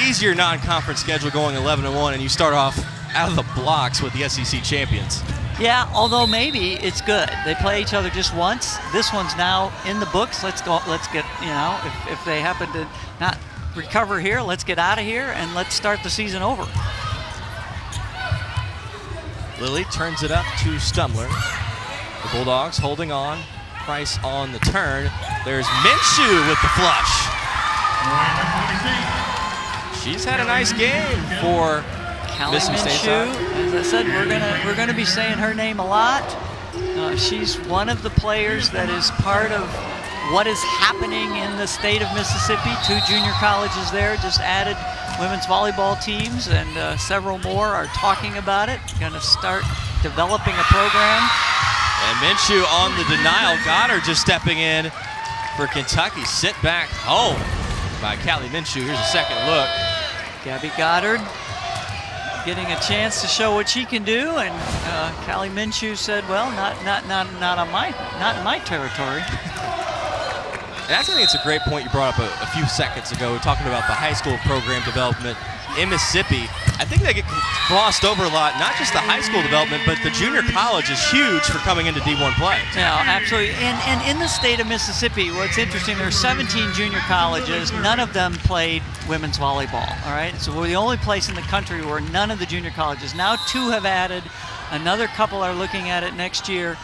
easier non-conference schedule going 11-1 and you start off out of the blocks with the SEC champions. Yeah, although maybe it's good. They play each other just once. This one's now in the books. Let's go. Let's get, if they happen to not recover here, let's get out of here and let's start the season over. Lilly turns it up to Stumler. The Bulldogs holding on. Price on the turn. There's Minshew with the flush. She's had a nice game for Mississippi State side. As I said, we're gonna be saying her name a lot. She's one of the players that is part of what is happening in the state of Mississippi. 2 junior colleges there just added women's volleyball teams, and several more are talking about it. Going to start developing a program. And Minshew on the denial. Goddard just stepping in for Kentucky. Sent back home by Callie Minshew. Here's a second look. Gabby Goddard getting a chance to show what she can do, and Callie Minshew said, "Well, not in my territory." And I think it's a great point you brought up a few seconds ago, talking about the high school program development in Mississippi. I think they get glossed over a lot, not just the high school development, but the junior college is huge for coming into D1 play. Yeah, absolutely. And in the state of Mississippi, what's interesting, there are 17 junior colleges. None of them played women's volleyball, all right? So we're the only place in the country where none of the junior colleges. Now 2 have added. Another couple are looking at it next year.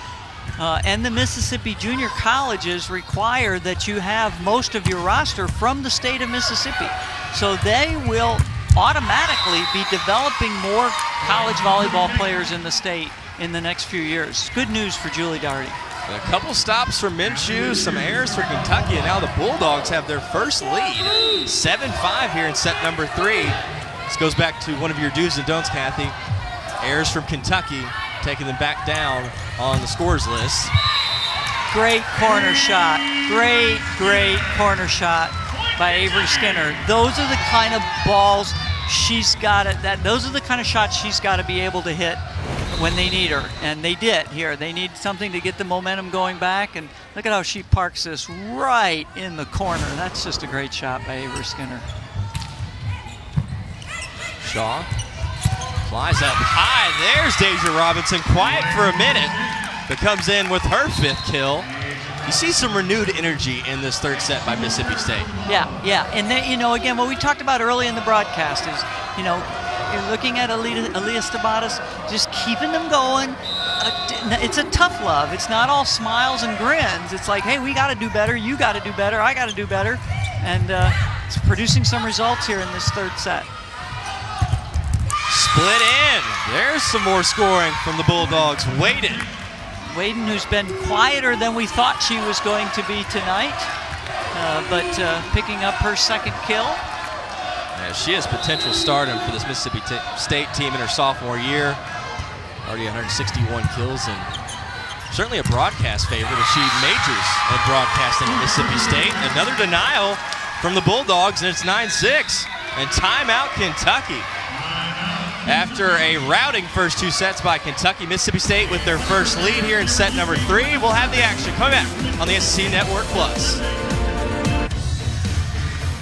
and the Mississippi junior colleges require that you have most of your roster from the state of Mississippi. So they will automatically be developing more college volleyball players in the state in the next few years. Good news for Julie Daugherty. A couple stops for Minshew, some errors for Kentucky, and now the Bulldogs have their first lead. 7-5 here in set number 3. This goes back to one of your do's and don'ts, Kathy. Errors from Kentucky, taking them back down on the scores list. Great corner shot. Great corner shot by Avery Skinner. Those are the kind of balls she's got those are the kind of shots she's got to be able to hit when they need her, and they did here. They need something to get the momentum going back, and look at how she parks this right in the corner. That's just a great shot by Avery Skinner. Shaw flies up high. There's Deja Robinson, quiet for a minute, but comes in with her 5th kill. You see some renewed energy in this third set by Mississippi State. Yeah, and then, again, what we talked about early in the broadcast is, you're looking at Aaliyah Stabatis, just keeping them going. It's a tough love. It's not all smiles and grins. It's like, hey, we got to do better. You got to do better. I got to do better. And it's producing some results here in this third set. Split in. There's some more scoring from the Bulldogs. Wayden, who's been quieter than we thought she was going to be tonight, but picking up her 2nd kill. Yeah, she has potential stardom for this Mississippi State team in her sophomore year. Already 161 kills, and certainly a broadcast favorite as she majors at broadcasting at Mississippi State. Another denial from the Bulldogs, and it's 9-6. And timeout Kentucky. After a routing first 2 sets by Kentucky, Mississippi State with their first lead here in set number 3. We'll have the action coming back on the SEC Network Plus.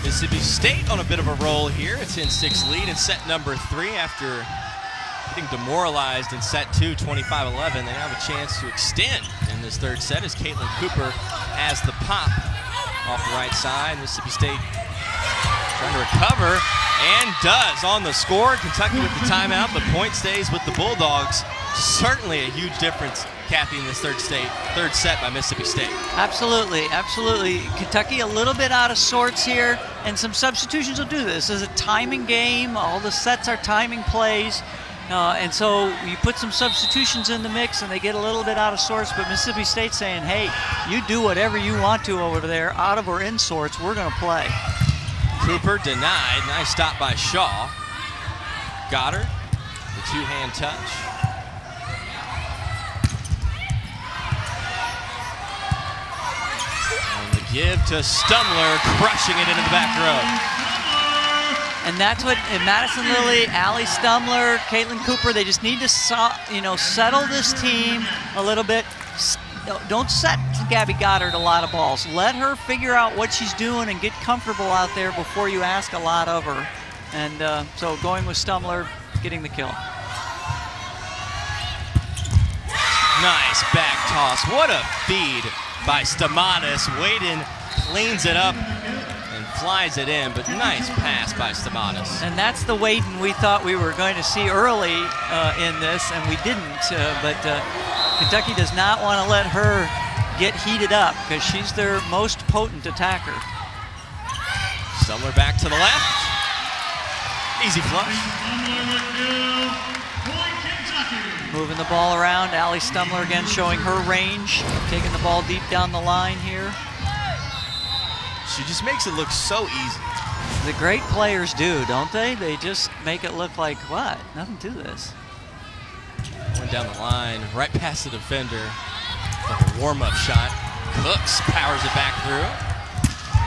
Mississippi State on a bit of a roll here. A 10-6 lead in set number 3 after getting demoralized in set 2, 25-11. They now have a chance to extend in this third set as Caitlin Cooper has the pop off the right side. Mississippi State trying to recover, and does on the score. Kentucky with the timeout, but point stays with the Bulldogs. Certainly a huge difference, Kathy, in this third set by Mississippi State. Absolutely. Kentucky a little bit out of sorts here, and some substitutions will do this. This is a timing game. All the sets are timing plays. And so you put some substitutions in the mix and they get a little bit out of sorts, but Mississippi State saying, hey, you do whatever you want to over there, out of or in sorts, we're going to play. Cooper denied. Nice stop by Shaw. Got her. The 2-hand touch. And the give to Stumler, crushing it into the back row. And that's what Madison Lilly, Allie Stumler, Caitlin Cooper, they just need to settle this team a little bit. Don't set Gabby Goddard a lot of balls. Let her figure out what she's doing and get comfortable out there before you ask a lot of her. And so going with Stumler, getting the kill. Nice back toss. What a feed by Stamatis. Wayden cleans it up and flies it in, but nice pass by Stamatis. And that's the Wayden we thought we were going to see early in this, and we didn't. But Kentucky does not want to let her get heated up because she's their most potent attacker. Stumler back to the left. Easy flush. Moving the ball around. Allie Stumler again showing her range, taking the ball deep down the line here. She just makes it look so easy. The great players do, don't they? They just make it look like, what? Nothing to this. Went down the line, right past the defender. Like a warm-up shot. Cooks powers it back through.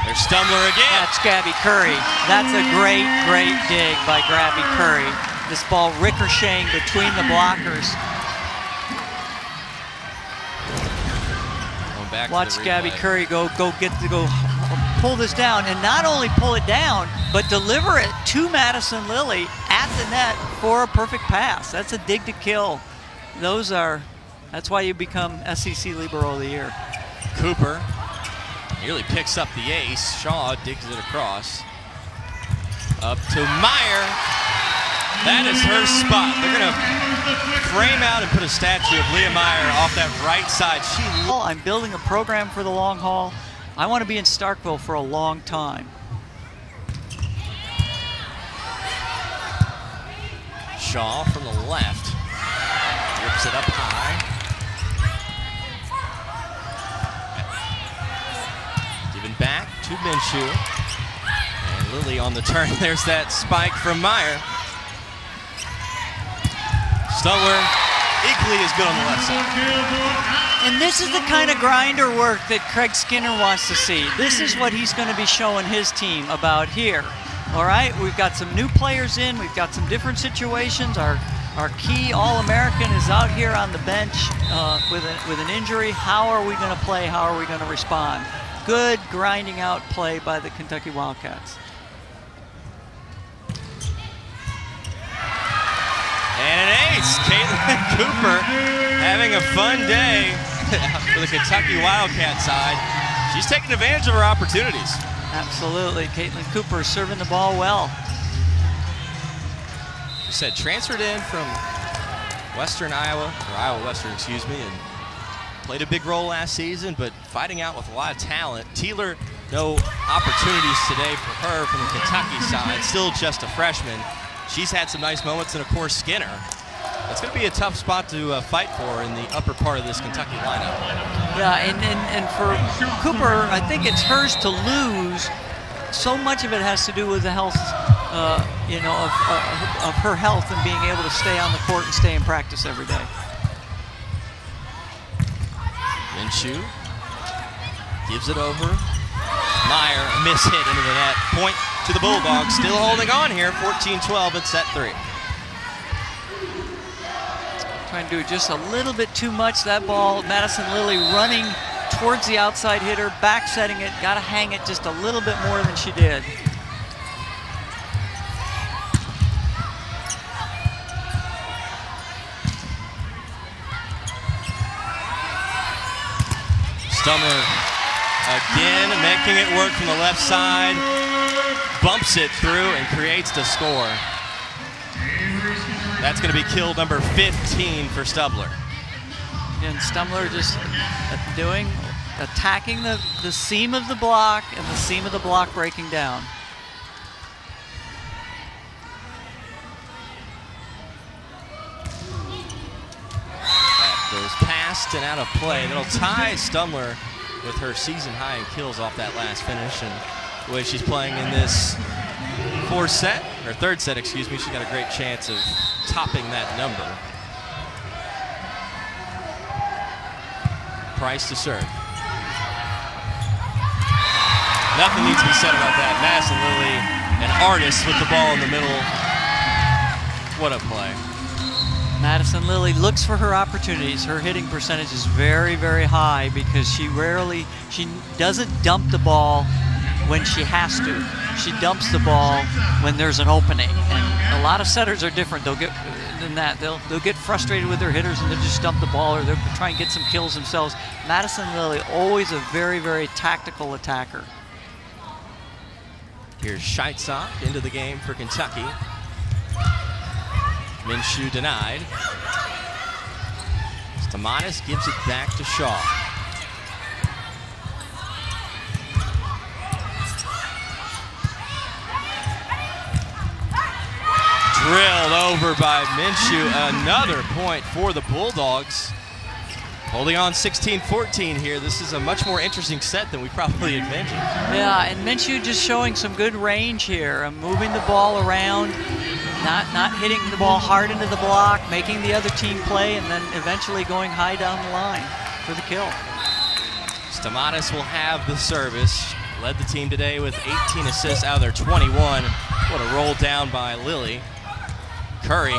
There's Stumler again. That's Gabby Curry. That's a great, great dig by Gabby Curry. This ball ricocheting between the blockers. Back Watch Gabby Curry go pull this down, and not only pull it down, but deliver it to Madison Lilly at the net for a perfect pass. That's a dig to kill. That's why you become SEC Libero of the Year. Cooper nearly picks up the ace. Shaw digs it across. Up to Meyer. That is her spot. They're going to frame out and put a statue of Leah Meyer off that right side. I'm building a program for the long haul. I want to be in Starkville for a long time. Shaw from the left. Rips it up high. Giving back to Minshew. And Lily on the turn. There's that spike from Meyer. Stumbler equally as good on the left side. And this is the kind of grinder work that Craig Skinner wants to see. This is what he's going to be showing his team about here. All right, we've got some new players in. We've got some different situations. Our key All-American is out here on the bench with an injury. How are we going to play? How are we going to respond? Good grinding out play by the Kentucky Wildcats. And an ace, Caitlin Cooper having a fun day for the Kentucky Wildcat side. She's taking advantage of her opportunities. Absolutely, Caitlin Cooper serving the ball well. She said transferred in from Western Iowa, or Iowa Western, excuse me, and played a big role last season, but fighting out with a lot of talent. Teeler, no opportunities today for her from the Kentucky side, still just a freshman. She's had some nice moments, and of course Skinner. It's going to be a tough spot to fight for in the upper part of this Kentucky lineup. Yeah, and for Cooper, I think it's hers to lose. So much of it has to do with the health, of her health and being able to stay on the court and stay in practice every day. Minshew gives it over. Meyer, a miss hit into the net. Point to the Bulldogs, still holding on here, 14-12 at set 3. Trying to do just a little bit too much. That ball, Madison Lilly running towards the outside hitter, back setting it, got to hang it just a little bit more than she did. Stumbler again making it work from the left side, bumps it through and creates the score. That's going to be kill number 15 for Stumbler. And Stumbler just attacking the seam of the block and the seam of the block breaking down. That goes past and out of play. That'll tie Stumbler with her season high in kills off that last finish. And the way she's playing in this third set, excuse me, she's got a great chance of topping that number. Price to serve. Nothing needs to be said about that. Madison Lilly, an artist with the ball in the middle. What a play. Madison Lilly looks for her opportunities. Her hitting percentage is very, very high because she doesn't dump the ball when she has to. She dumps the ball when there's an opening. And a lot of setters are different. They'll get frustrated with their hitters and they'll just dump the ball, or they'll try and get some kills themselves. Madison Lilly, always a very, very tactical attacker. Here's Scheitzock into the game for Kentucky. Minshew denied. Stamatis gives it back to Shaw. Drilled over by Minshew. Another point for the Bulldogs. Holding on 16-14 here. This is a much more interesting set than we probably envisioned. Yeah, and Minshew just showing some good range here. Moving the ball around, not hitting the ball hard into the block, making the other team play, and then eventually going high down the line for the kill. Stamatis will have the service. Led the team today with 18 assists out of their 21. What a roll down by Lilly. Curry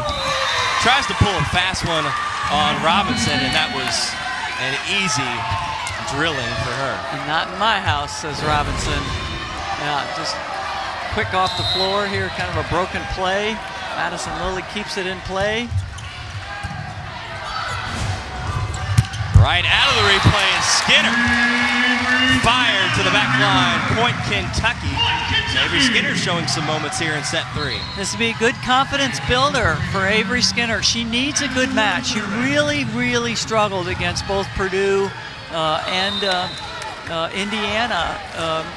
tries to pull a fast one on Robinson, and that was an easy drilling for her. And not in my house, says Robinson. Yeah, just quick off the floor here, kind of a broken play. Madison Lilly keeps it in play. Right out of the replay is Skinner. Fired to the back line. Point Kentucky. Avery Skinner showing some moments here in set 3. This would be a good confidence builder for Avery Skinner. She needs a good match. She really, really struggled against both Purdue and Indiana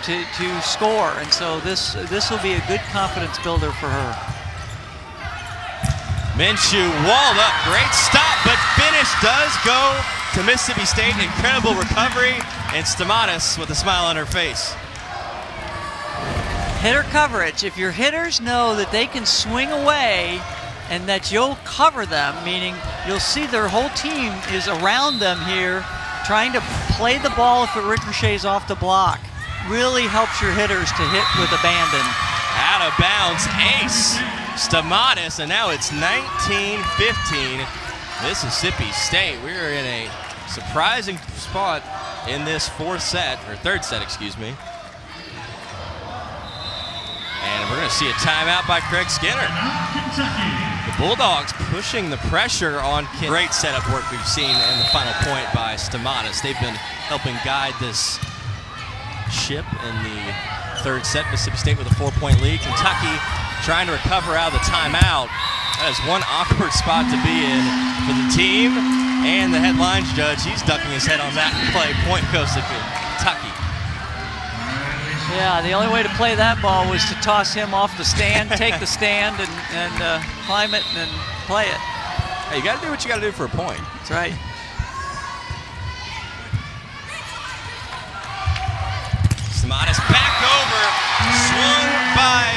to score, and so this will be a good confidence builder for her. Minshew walled up, great stop, but finish does go to Mississippi State. Incredible recovery, and Stamatis with a smile on her face. Hitter coverage. If your hitters know that they can swing away and that you'll cover them, meaning you'll see their whole team is around them here trying to play the ball if it ricochets off the block, really helps your hitters to hit with abandon. Out of bounds, ace, Stamatis, and now it's 19-15, Mississippi State. We're in a surprising spot in this third set, excuse me. And we're going to see a timeout by Craig Skinner. The Bulldogs pushing the pressure on Kentucky. Great setup work we've seen in the final point by Stamatis. They've been helping guide this ship in the third set. Mississippi State with a 4-point lead. Kentucky trying to recover out of the timeout. That is one awkward spot to be in for the team. And the headlines judge, he's ducking his head on that play. Point goes to Kentucky. Yeah, the only way to play that ball was to toss him off the stand, take the stand, and climb it and play it. Hey, you got to do what you got to do for a point. That's right. Stamatis back over, swung by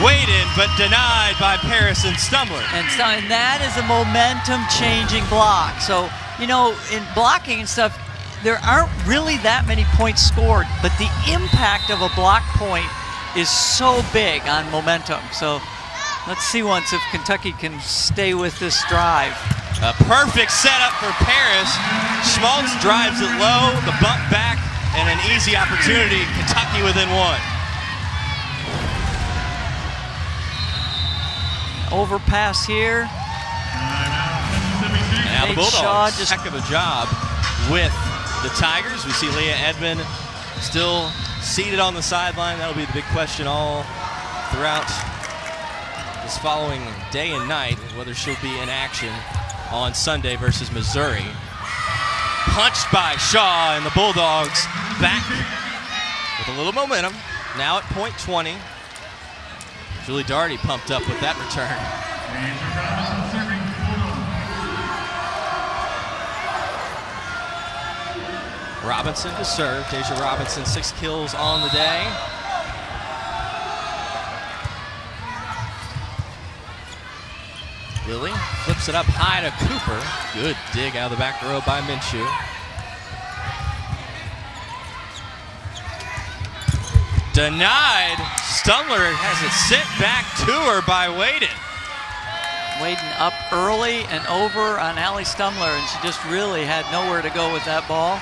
Waden, but denied by Paris and Stumler. And that is a momentum-changing block. So, you know, in blocking and stuff, there aren't really that many points scored, but the impact of a block point is so big on momentum. So let's see once if Kentucky can stay with this drive. A perfect setup for Paris. Schmaltz drives it low, the bump back, and an easy opportunity. Kentucky within one. Overpass here. Now the Bulldogs, just heck of a job with the Tigers. We see Leah Edmond still seated on the sideline. That'll be the big question all throughout this following day and night, whether she'll be in action on Sunday versus Missouri. Punched by Shaw, and the Bulldogs back with a little momentum. Now at point 20. Julie Daugherty pumped up with that return. Robinson to serve. Deja Robinson, 6 kills on the day. Lily flips it up high to Cooper. Good dig out of the back row by Minshew. Denied. Stumler has it sent back to her by Waden. Waden up early and over on Allie Stumler, and she just really had nowhere to go with that ball.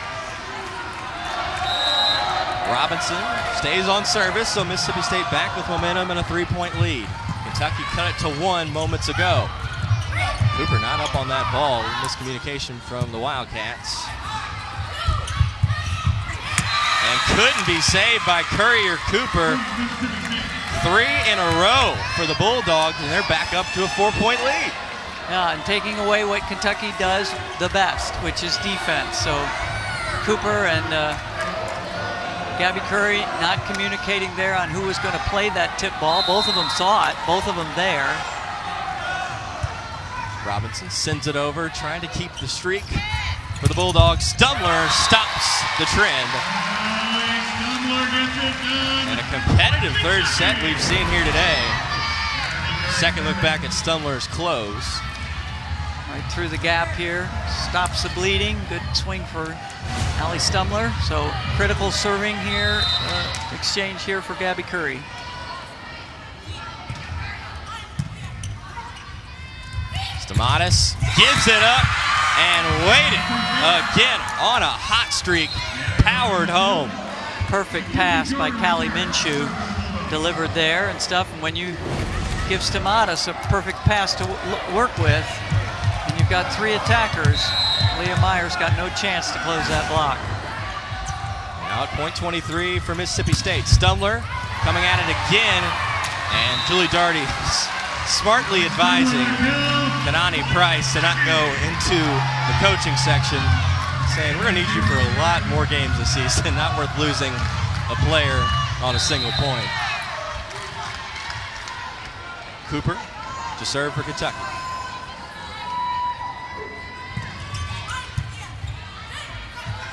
Robinson stays on service, so Mississippi State back with momentum and a 3-point lead. Kentucky cut it to 1 moments ago. Cooper not up on that ball. Miscommunication from the Wildcats. And couldn't be saved by Courier Cooper. 3 in a row for the Bulldogs, and they're back up to a 4-point lead. Yeah, and taking away what Kentucky does the best, which is defense. So Cooper and Gabby Curry not communicating there on who was going to play that tip ball. Both of them saw it, both of them there. Robinson sends it over, trying to keep the streak for the Bulldogs. Stumler stops the trend. And a competitive third set we've seen here today. Second look back at Stumler's close. Right through the gap here, stops the bleeding. Good swing for Allie Stumler. So critical serving here, exchange here for Gabby Curry. Stamatis gives it up and Waden again on a hot streak, powered home. Perfect pass by Callie Minshew, delivered there and stuff. And when you give Stamatis a perfect pass to work with, and you've got 3 attackers, Leah Myers got no chance to close that block. Now at point 23 for Mississippi State. Stumler coming at it again, and Julie Daugherty smartly advising Kanani Price to not go into the coaching section, saying we're going to need you for a lot more games this season, not worth losing a player on a single point. Cooper to serve for Kentucky.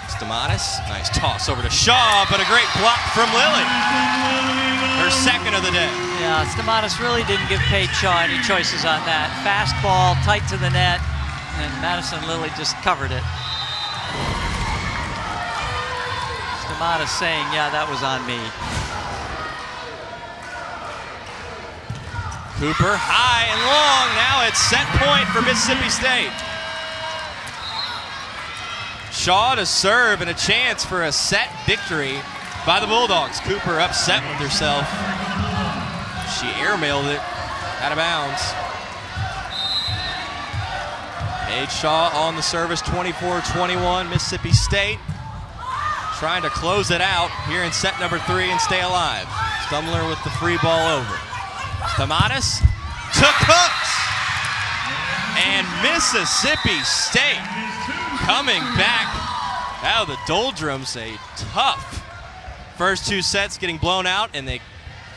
Stamatis, nice toss over to Shaw, but a great block from Lily. Her second of the day. Yeah, Stamatis really didn't give Paige Shaw any choices on that. Fast ball, tight to the net, and Madison Lilly just covered it. Stamatis saying, yeah, that was on me. Cooper, high and long. Now it's set point for Mississippi State. Shaw to serve and a chance for a set victory by the Bulldogs. Cooper upset with herself. She airmailed it out of bounds. Paige Shaw on the service, 24-21. Mississippi State trying to close it out here in set number 3 and stay alive. Stumler with the free ball over. Stamatis to Cooks. And Mississippi State coming back out of the doldrums. A tough first 2 sets getting blown out, and they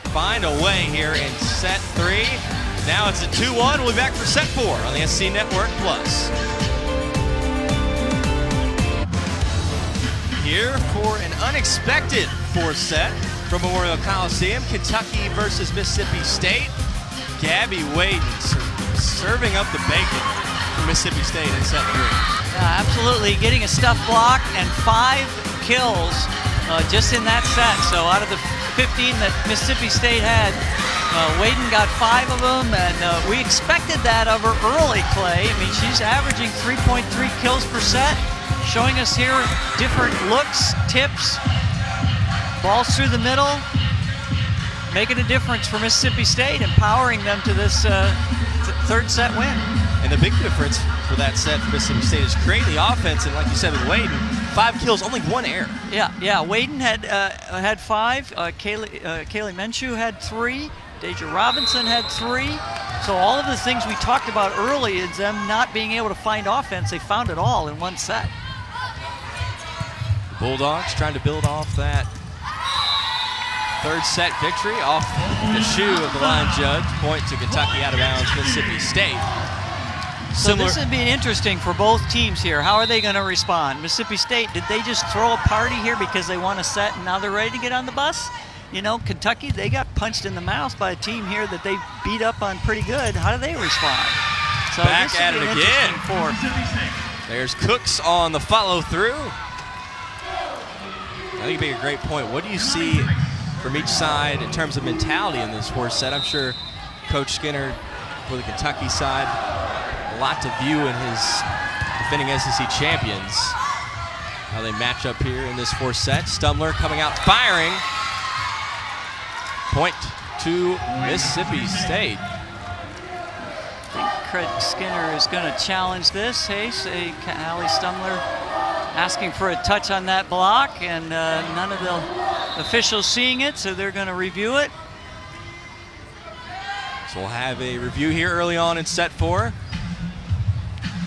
find a way here in set 3. Now it's a 2-1. We'll be back for set 4 on the SC Network Plus. Here for an unexpected 4th set from Memorial Coliseum, Kentucky versus Mississippi State. Gabby Wade serving up the bacon for Mississippi State in set 3. Yeah, absolutely, getting a stuff block and 5 kills just in that set. So out of the 15 that Mississippi State had, Wayden got 5 of them, and we expected that of her early, Clay. I mean, she's averaging 3.3 kills per set, showing us here different looks, tips, balls through the middle, making a difference for Mississippi State, empowering them to this 3rd set win. And the big difference for that set for Mississippi State is creating the offense, and like you said with Wayden, 5 kills, only 1 error. Yeah. Wayden had 5. Kaylee Minshew had 3. Deja Robinson had 3. So all of the things we talked about early is them not being able to find offense. They found it all in 1 set. The Bulldogs trying to build off that 3rd set victory off the shoe of the line judge. Point to Kentucky out of bounds, Mississippi State. So this would be interesting for both teams here. How are they going to respond? Mississippi State, did they just throw a party here because they won a set and now they're ready to get on the bus? You know, Kentucky, they got punched in the mouth by a team here that they beat up on pretty good. How do they respond? So back at it again. There's Cooks on the follow through. I think it'd be a great point. What do you see from each side in terms of mentality in this 4th set? I'm sure Coach Skinner for the Kentucky side, a lot to view in his defending SEC champions. How they match up here in this 4th set. Stumler coming out firing. Point to Mississippi State. I think Craig Skinner is going to challenge this. Hey, say Allie Stumler asking for a touch on that block, and none of the officials seeing it, so they're going to review it. So we'll have a review here early on in set 4.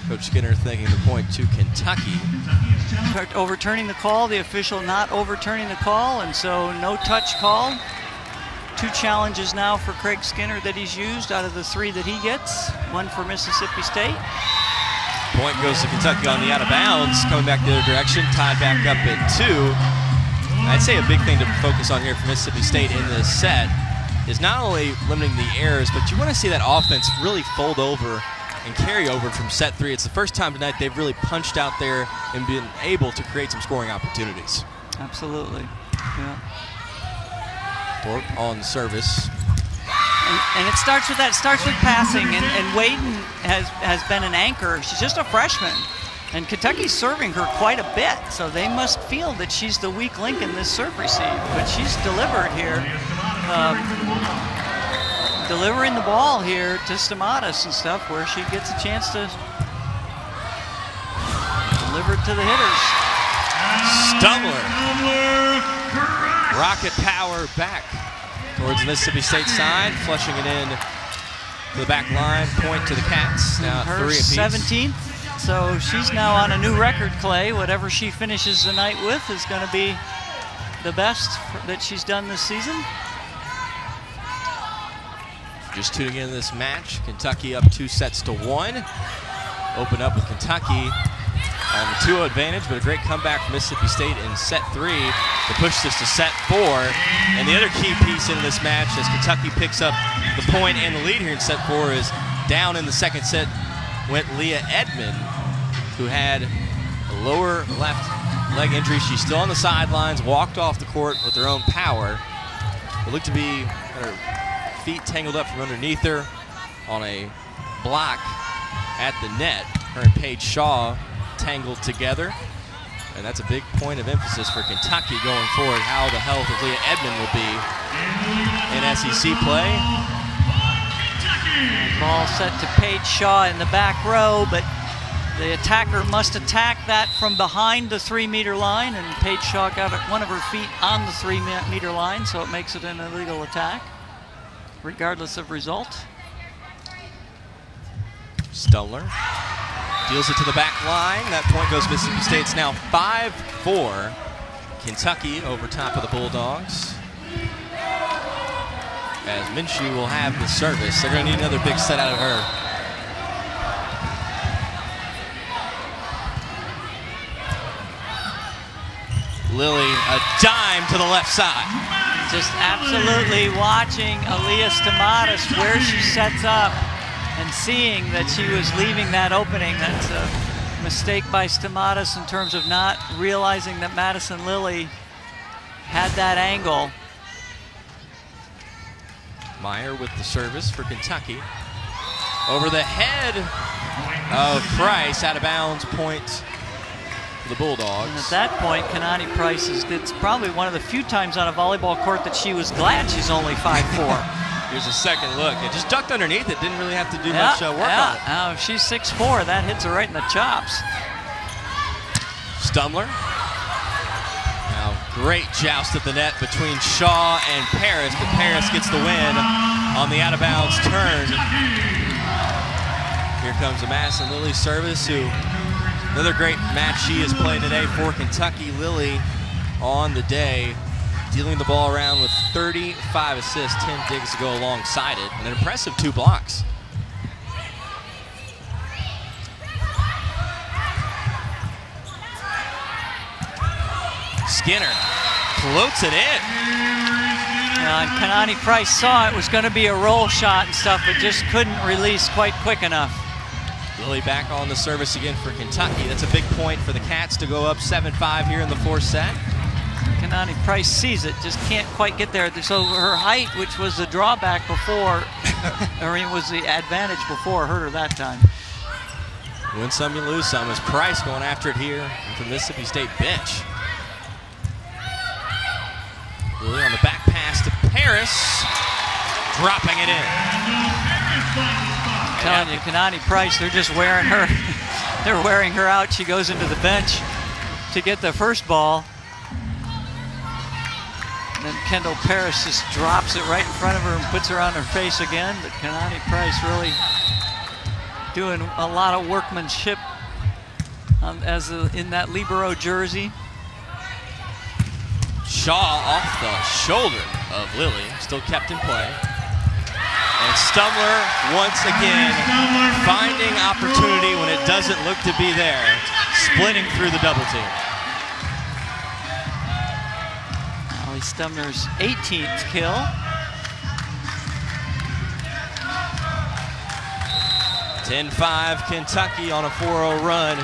Coach Skinner thinking the point to Kentucky. Overturning the call, the official not overturning the call, and so no touch call. 2 challenges now for Craig Skinner that he's used out of the 3 that he gets. 1 for Mississippi State. Point goes to Kentucky on the out of bounds, coming back the other direction, tied back up at 2. I'd say a big thing to focus on here for Mississippi State in this set is not only limiting the errors, but you want to see that offense really fold over and carry over from set 3. It's the first time tonight they've really punched out there and been able to create some scoring opportunities. Absolutely, yeah. Thorpe on the service. And it starts with that. It starts with passing, and Wayden has been an anchor. She's just a freshman, and Kentucky's serving her quite a bit, so they must feel that she's the weak link in this serve receive. But she's delivered here, delivering the ball here to Stamatis and stuff, where she gets a chance to deliver it to the hitters. Stumler. Rocket power back towards the Mississippi State side, flushing it in to the back line, point to the Cats. Now Her 3 apiece. 17th, so she's now on a new record, Clay. Whatever she finishes the night with is going to be the best that she's done this season. Just tuning in this match, Kentucky up 2-1. Open up with Kentucky on the 2-0 advantage, but a great comeback from Mississippi State in set 3 to push this to set 4. And the other key piece in this match, as Kentucky picks up the point and the lead here in set 4, is down in the second set went Leah Edmond, who had a lower left leg injury. She's still on the sidelines, walked off the court with her own power. It looked to be her feet tangled up from underneath her on a block at the net. Her and Paige Shaw tangled together, and that's a big point of emphasis for Kentucky going forward, how the health of Leah Edmond will be in SEC play. Ball set to Paige Shaw in the back row, but the attacker must attack that from behind the 3-meter line, and Paige Shaw got one of her feet on the 3-meter line, so it makes it an illegal attack, regardless of result. Stumler deals it to the back line. That point goes Mississippi State. It's now 5-4. Kentucky over top of the Bulldogs. As Minshew will have the service. They're going to need another big set out of her. Lily, a dime to the left side. Just absolutely watching Elias Stamatis where she sets up and seeing that she was leaving that opening. That's a mistake by Stamatis in terms of not realizing that Madison Lilly had that angle. Meyer with the service for Kentucky. Over the head of Price, out of bounds, point for the Bulldogs. And at that point, Kanani Price it's probably one of the few times on a volleyball court that she was glad she's only 5'4". Here's a second look. It just ducked underneath it. Didn't really have to do much work on it. Now, if she's 6'4", that hits her right in the chops. Stumler. Now, great joust at the net between Shaw and Paris, but Paris gets the win on the out-of-bounds turn. Here comes a Madison Lilly service, another great match she has played today for Kentucky. Lilly on the day, dealing the ball around with 35 assists, 10 digs to go alongside it, and an impressive 2 blocks. Skinner floats it in. And Kanani Price saw it was going to be a roll shot and stuff, but just couldn't release quite quick enough. Lilly back on the service again for Kentucky. That's a big point for the Cats to go up 7-5 here in the 4th set. Kanani Price sees it, just can't quite get there. So her height, which was the drawback before, was the advantage before, hurt her that time. Win some, you lose some. As Price going after it here from the Mississippi State bench. Lilly on the back pass to Paris, dropping it in. I'm telling you, Kanani Price, they're just wearing her. They're wearing her out. She goes into the bench to get the first ball. And then Kendall Paris just drops it right in front of her and puts her on her face again. But Kanani Price really doing a lot of workmanship in that libero jersey. Shaw off the shoulder of Lilly, still kept in play. And Stumler once again finding opportunity when it doesn't look to be there, splitting through the double team. Allie Stumner's 18th kill. (10-5) Kentucky on a 4-0 run.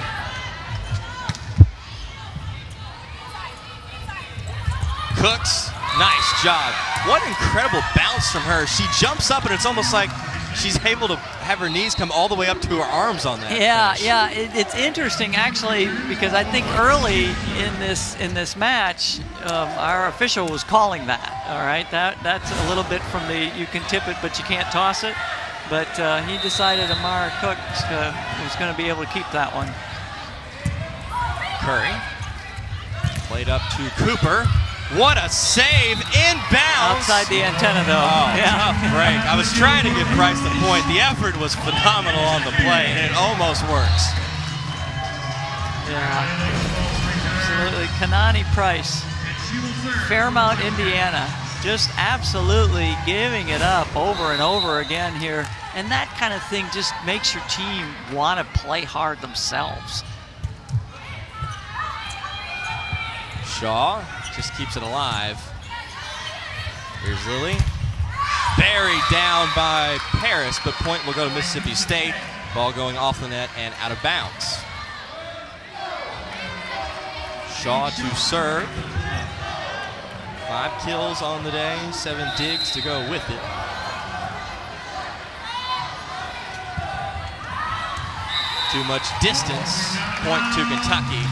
Cooks, nice job. What incredible bounce from her. She jumps up and it's almost like she's able to have her knees come all the way up to her arms on that. Yeah, finish. yeah. It's interesting actually, because I think early in this match, our official was calling that. All right, that's a little bit from the you can tip it but you can't toss it. But he decided Amara Cooks was going to be able to keep that one. Curry played up to Cooper. What a save, inbounds. Outside the antenna, though. Oh, tough break. I was trying to give Price the point. The effort was phenomenal on the play, and it almost works. Yeah, absolutely. Kanani Price, Fairmount, Indiana, just absolutely giving it up over and over again here. And that kind of thing just makes your team want to play hard themselves. Shaw just keeps it alive. Here's Lilly. Buried down by Paris, but point will go to Mississippi State. Ball going off the net and out of bounds. Shaw to serve. 5 kills on the day, 7 digs to go with it. Too much distance, point to Kentucky.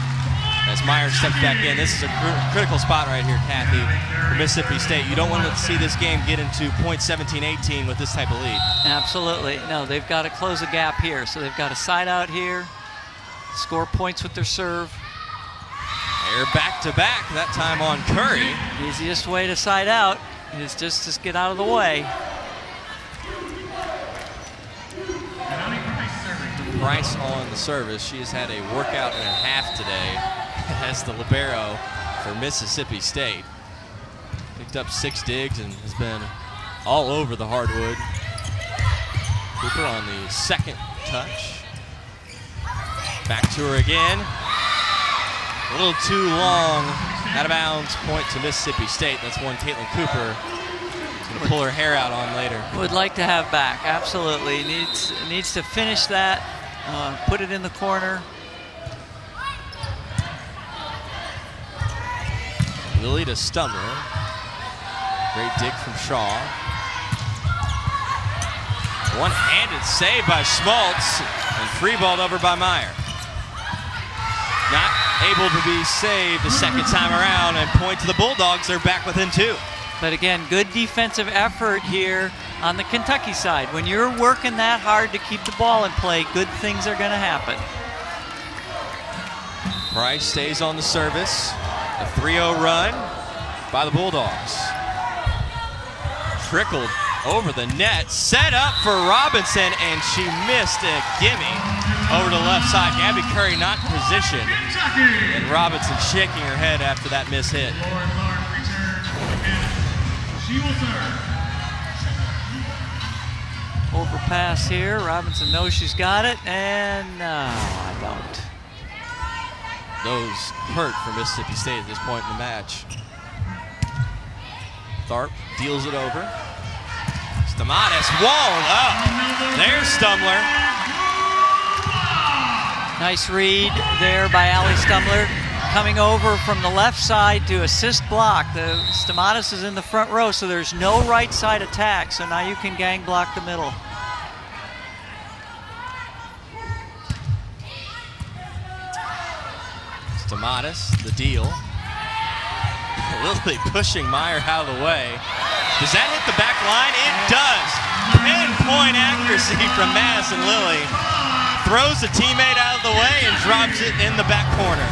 As Meyer steps back in, this is a critical spot right here, Kathy, for Mississippi State. You don't want to see this game get into point 17-18 with this type of lead. Absolutely. No, they've got to close a gap here. So they've got a side out here, score points with their serve. They're back-to-back, that time on Curry. Easiest way to side out is just to get out of the way. Price on the service. She has had a workout and a half today as the libero for Mississippi State. Picked up 6 digs and has been all over the hardwood. Cooper on the second touch. Back to her again. A little too long, out of bounds, point to Mississippi State. That's one Caitlin Cooper is going to pull her hair out on later. Would like to have back, absolutely. Needs to finish that, put it in the corner. Lilly to Stumler. Great dig from Shaw. One-handed save by Schmaltz and free-balled over by Meyer. Not able to be saved the second time around, and point to the Bulldogs. They're back within 2. But again, good defensive effort here on the Kentucky side. When you're working that hard to keep the ball in play, good things are going to happen. Price stays on the service. A 3-0 run by the Bulldogs. Trickled over the net, set up for Robinson, and she missed a gimme over to the left side. Gabby Curry not positioned, and Robinson shaking her head after that miss hit. Overpass here. Robinson knows she's got it, and no, I don't. Those hurt for Mississippi State at this point in the match. Tharp deals it over. Stamatis walled up. There's Stumler. Nice read there by Allie Stumler. Coming over from the left side to assist block. The Stamatis is in the front row, so there's no right side attack. So now you can gang block the middle. Stamatis, the deal. Lilly pushing Meyer out of the way. Does that hit the back line? It does. Pinpoint accuracy from Madison Lilly. Throws the teammate out of the way and drops it in the back corner.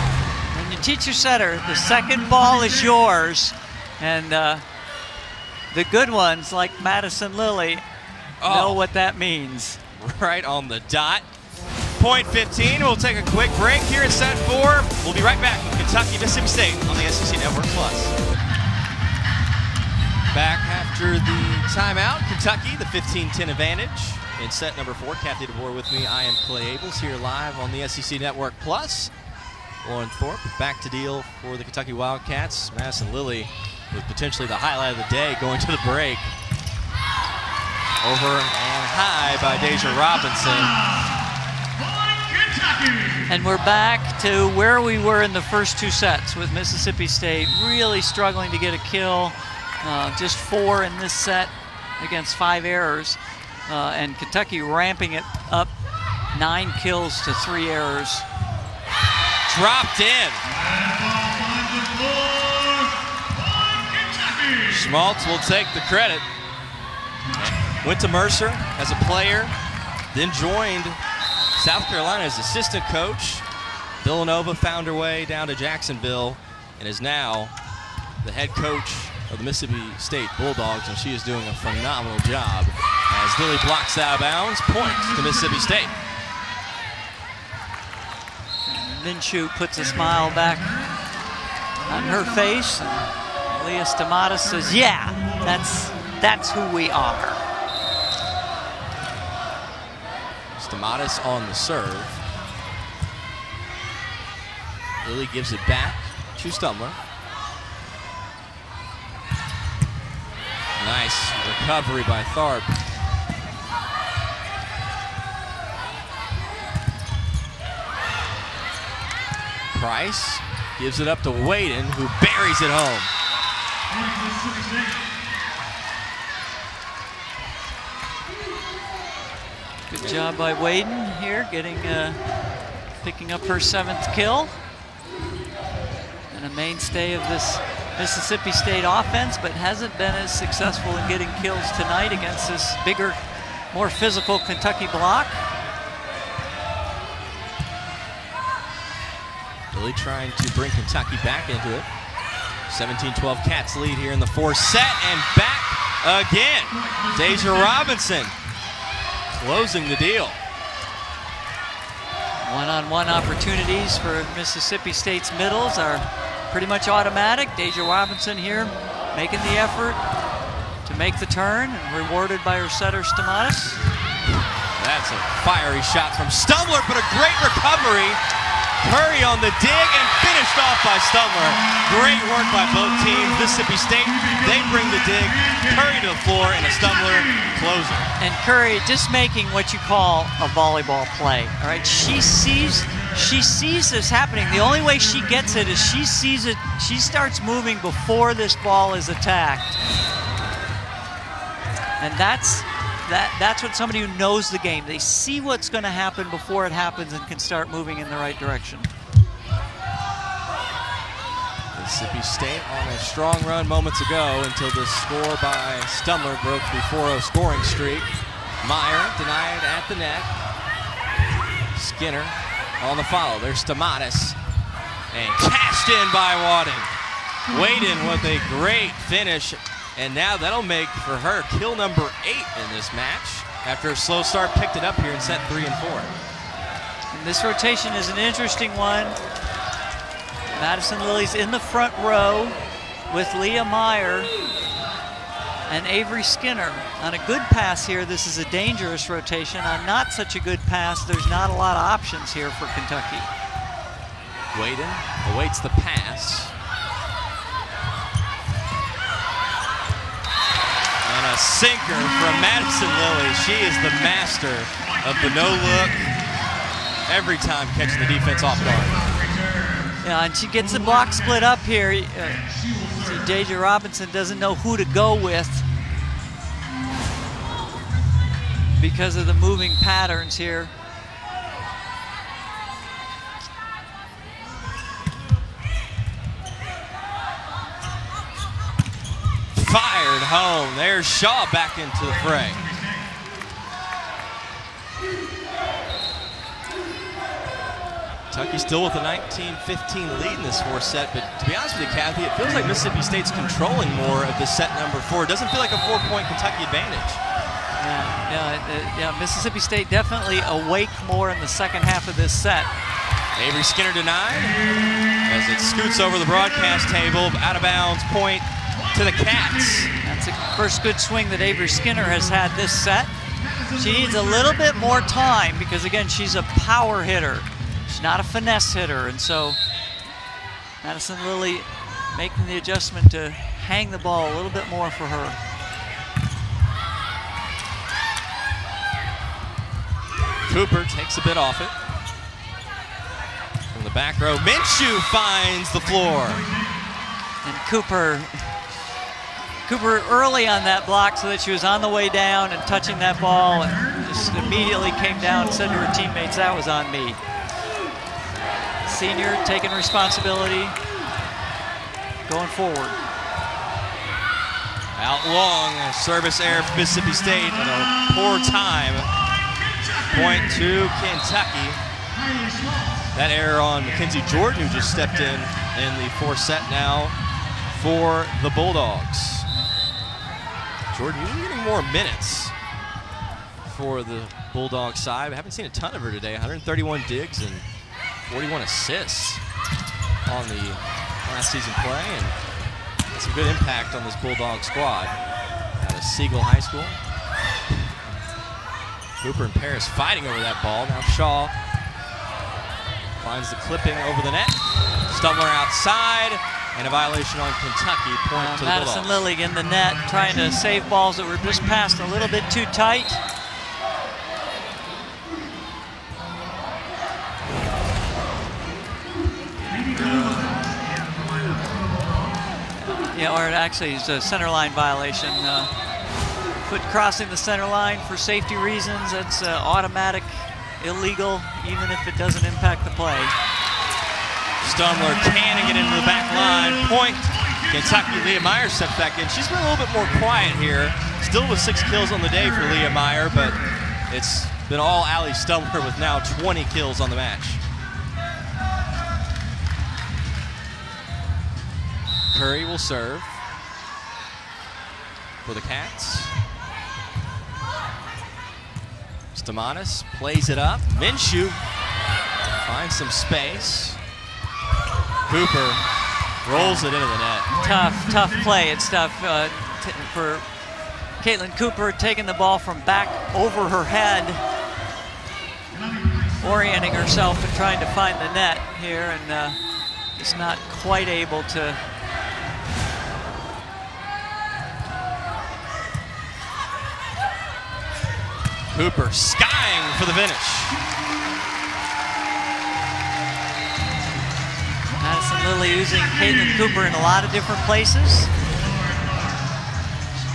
When you teach your setter, the second ball is yours. And the good ones, like Madison Lilly, know what that means. Right on the dot. Point 15. We'll take a quick break here in set 4. We'll be right back with Kentucky, Mississippi State on the SEC Network Plus. Back after the timeout. Kentucky, the 15-10 advantage in set number 4. Kathy DeBoer with me. I am Clay Abels here live on the SEC Network Plus. Lauren Thorpe back to deal for the Kentucky Wildcats. Madison Lilly with potentially the highlight of the day going to the break. Over and high by Deja Robinson. And we're back to where we were in the first 2 sets with Mississippi State really struggling to get a kill. Just 4 in this set against 5 errors. And Kentucky ramping it up, 9 kills to 3 errors. Dropped in. Schmaltz will take the credit. Went to Mercer as a player, then joined South Carolina as assistant coach. Villanova found her way down to Jacksonville and is now the head coach of the Mississippi State Bulldogs, and she is doing a phenomenal job as Lily blocks out of bounds. Point to Mississippi State. Minshew puts a smile back on her face. And Leah Stamatis says, yeah, that's who we are. Stamatis on the serve. Lily gives it back to Stumler. Nice recovery by Tharp. Price gives it up to Waden, who buries it home. Good job by Waden here, picking up her 7th kill. And a mainstay of this Mississippi State offense, but hasn't been as successful in getting kills tonight against this bigger, more physical Kentucky block. Really trying to bring Kentucky back into it. 17-12 Cats lead here in the 4th set, and back again. Deja Robinson closing the deal. One-on-one opportunities for Mississippi State's middles are pretty much automatic. Deja Robinson here making the effort to make the turn, and rewarded by her setter Stamatis. That's a fiery shot from Stumler, but a great recovery. Curry on the dig and finished off by Stumler. Great work by both teams. Mississippi State, they bring the dig. Curry to the floor and a Stumler closer. And Curry just making what you call a volleyball play. All right, she sees this happening. The only way she gets it is she sees it. She starts moving before this ball is attacked. And that's what somebody who knows the game. They see what's going to happen before it happens and can start moving in the right direction. Mississippi State on a strong run moments ago until the score by Stumler broke the 4-0 scoring streak. Meyer denied at the net. Skinner on the follow. There's Stamatis. And cashed in by Waden. Waden with a great finish. And now that'll make for her kill number 8 in this match after a slow start picked it up here in set 3 and 4. And this rotation is an interesting one. Madison Lilly's in the front row with Leah Meyer and Avery Skinner. On a good pass here, this is a dangerous rotation. On not such a good pass, there's not a lot of options here for Kentucky. Waden awaits the pass. And a sinker from Madison Lilly. She is the master of the no-look. Every time catching the defense off guard. Yeah, and she gets the block split up here. See, Deja Robinson doesn't know who to go with because of the moving patterns here. Fired home. There's Shaw back into the fray. Kentucky still with a 19-15 lead in this 4th set, but to be honest with you, Kathy, it feels like Mississippi State's controlling more of this set number 4. It doesn't feel like a 4-point Kentucky advantage. Yeah, Mississippi State definitely awake more in the second half of this set. Avery Skinner denied as it scoots over the broadcast table, out of bounds, point to the Cats. That's the first good swing that Avery Skinner has had this set. She needs a little bit more time because, again, she's a power hitter. She's not a finesse hitter, and so Madison Lilly making the adjustment to hang the ball a little bit more for her. Cooper takes a bit off it. From the back row, Minshew finds the floor. And Cooper early on that block so that she was on the way down and touching that ball and just immediately came down and said to her teammates, that was on me. Senior taking responsibility, going forward. Out long, service error for Mississippi State and a poor time. Point to Kentucky. That error on Mackenzie Jordan, who just stepped in the 4th set now for the Bulldogs. Jordan usually getting more minutes for the Bulldogs side. I haven't seen a ton of her today. 131 digs and 41 assists on the last season play, and had some good impact on this Bulldog squad out of Siegel High School. Cooper and Paris fighting over that ball. Now Shaw finds the clipping over the net. Stumler outside, and a violation on Kentucky. Point to the Madison Bulldogs. Lillig in the net, trying to save balls that were just passed a little bit too tight. Yeah, or actually it's a center line violation. Foot crossing the center line for safety reasons, that's automatic illegal, even if it doesn't impact the play. Stumler canning it into the back line. Point. Kentucky. Leah Meyer steps back in. She's been a little bit more quiet here. Still with 6 kills on the day for Leah Meyer, but it's been all Allie Stumler with now 20 kills on the match. Curry will serve for the Cats. Stamatis plays it up. Minshew finds some space. Cooper rolls it into the net. Tough play. It's tough for Caitlin Cooper, taking the ball from back over her head, orienting herself and trying to find the net here, and just not quite able to. Cooper skying for the finish. Madison Lillig using Caitlin Cooper in a lot of different places.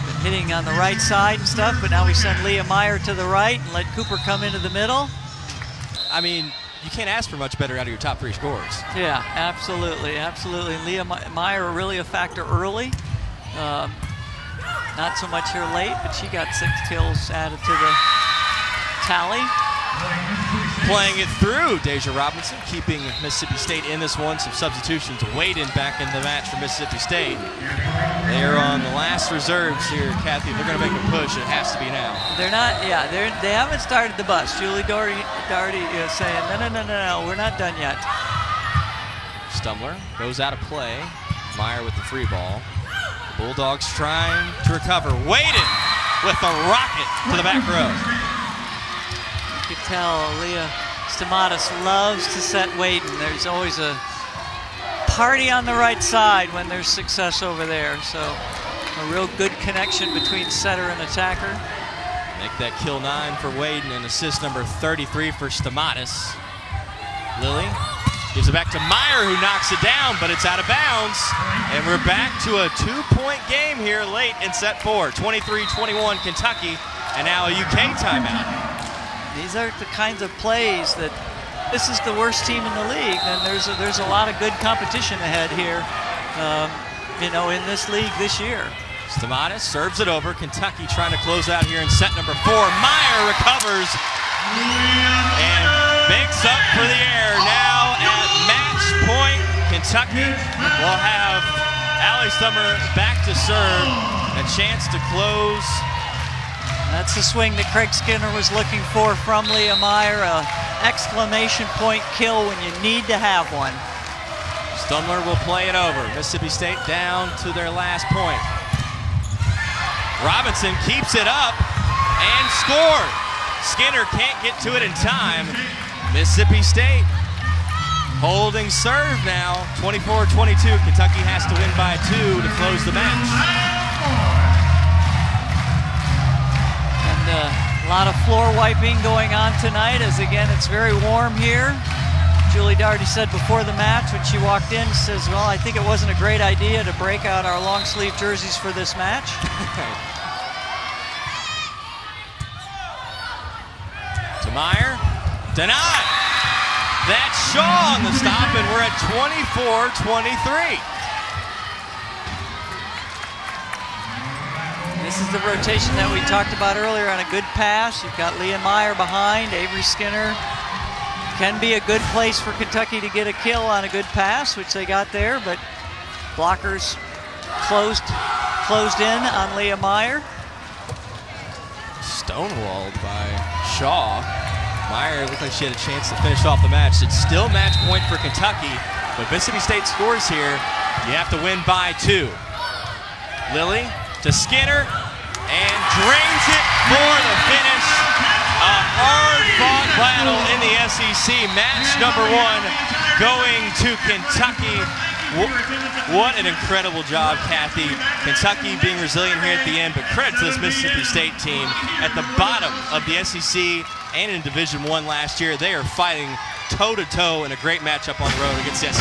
Been hitting on the right side and stuff, but now we send Leah Meyer to the right and let Cooper come into the middle. I mean, you can't ask for much better out of your top 3 scorers. Yeah, absolutely. Leah Meyer really a factor early. Not so much here late, but she got 6 kills added to the tally. Playing it through, Deja Robinson, keeping Mississippi State in this one. Some substitutions. Waden back in the match for Mississippi State. They're on the last reserves here, Kathy. They're going to make a push. It has to be now. They're not, yeah, they haven't started the bus. Julie Doherty is saying, no, we're not done yet. Stumler goes out of play. Meyer with the free ball. The Bulldogs trying to recover. Waden with a rocket to the back row. You can tell Leah Stamatis loves to set Waden. There's always a party on the right side when there's success over there. So a real good connection between setter and attacker. Make that kill 9 for Waden and assist number 33 for Stamatis. Lilly gives it back to Meyer, who knocks it down, but it's out of bounds. And we're back to a 2-point game here late in set 4. 23-21 Kentucky, and now a UK timeout. These are the kinds of plays that, this is the worst team in the league, and there's a lot of good competition ahead here, in this league this year. Stamatis serves it over. Kentucky trying to close out here in set number 4. Meyer recovers and makes up for the air. Now at match point, Kentucky will have Allie Stumler back to serve. A chance to close. That's the swing that Craig Skinner was looking for from Leah Meyer, a exclamation point kill when you need to have one. Stumler will play it over. Mississippi State down to their last point. Robinson keeps it up and scored. Skinner can't get to it in time. Mississippi State holding serve now, 24-22. Kentucky has to win by 2 to close the match. A lot of floor wiping going on tonight, as again it's very warm here. Julie Doherty said before the match when she walked in, she says, well, I think it wasn't a great idea to break out our long sleeve jerseys for this match. To Meyer, denied. That's Shaw on the stop, and we're at 24-23. This is the rotation that we talked about earlier on a good pass. You've got Leah Meyer behind. Avery Skinner can be a good place for Kentucky to get a kill on a good pass, which they got there, but blockers closed in on Leah Meyer. Stonewalled by Shaw. Meyer looked like she had a chance to finish off the match. It's still match point for Kentucky, but Mississippi State scores here. You have to win by 2. Lily to Skinner and drains it for the finish. A hard-fought battle in the SEC. Match number 1 going to Kentucky. What an incredible job, Kathy. Kentucky being resilient here at the end, but credit to this Mississippi State team at the bottom of the SEC and in Division I last year. They are fighting toe-to-toe in a great matchup on the road against the SEC.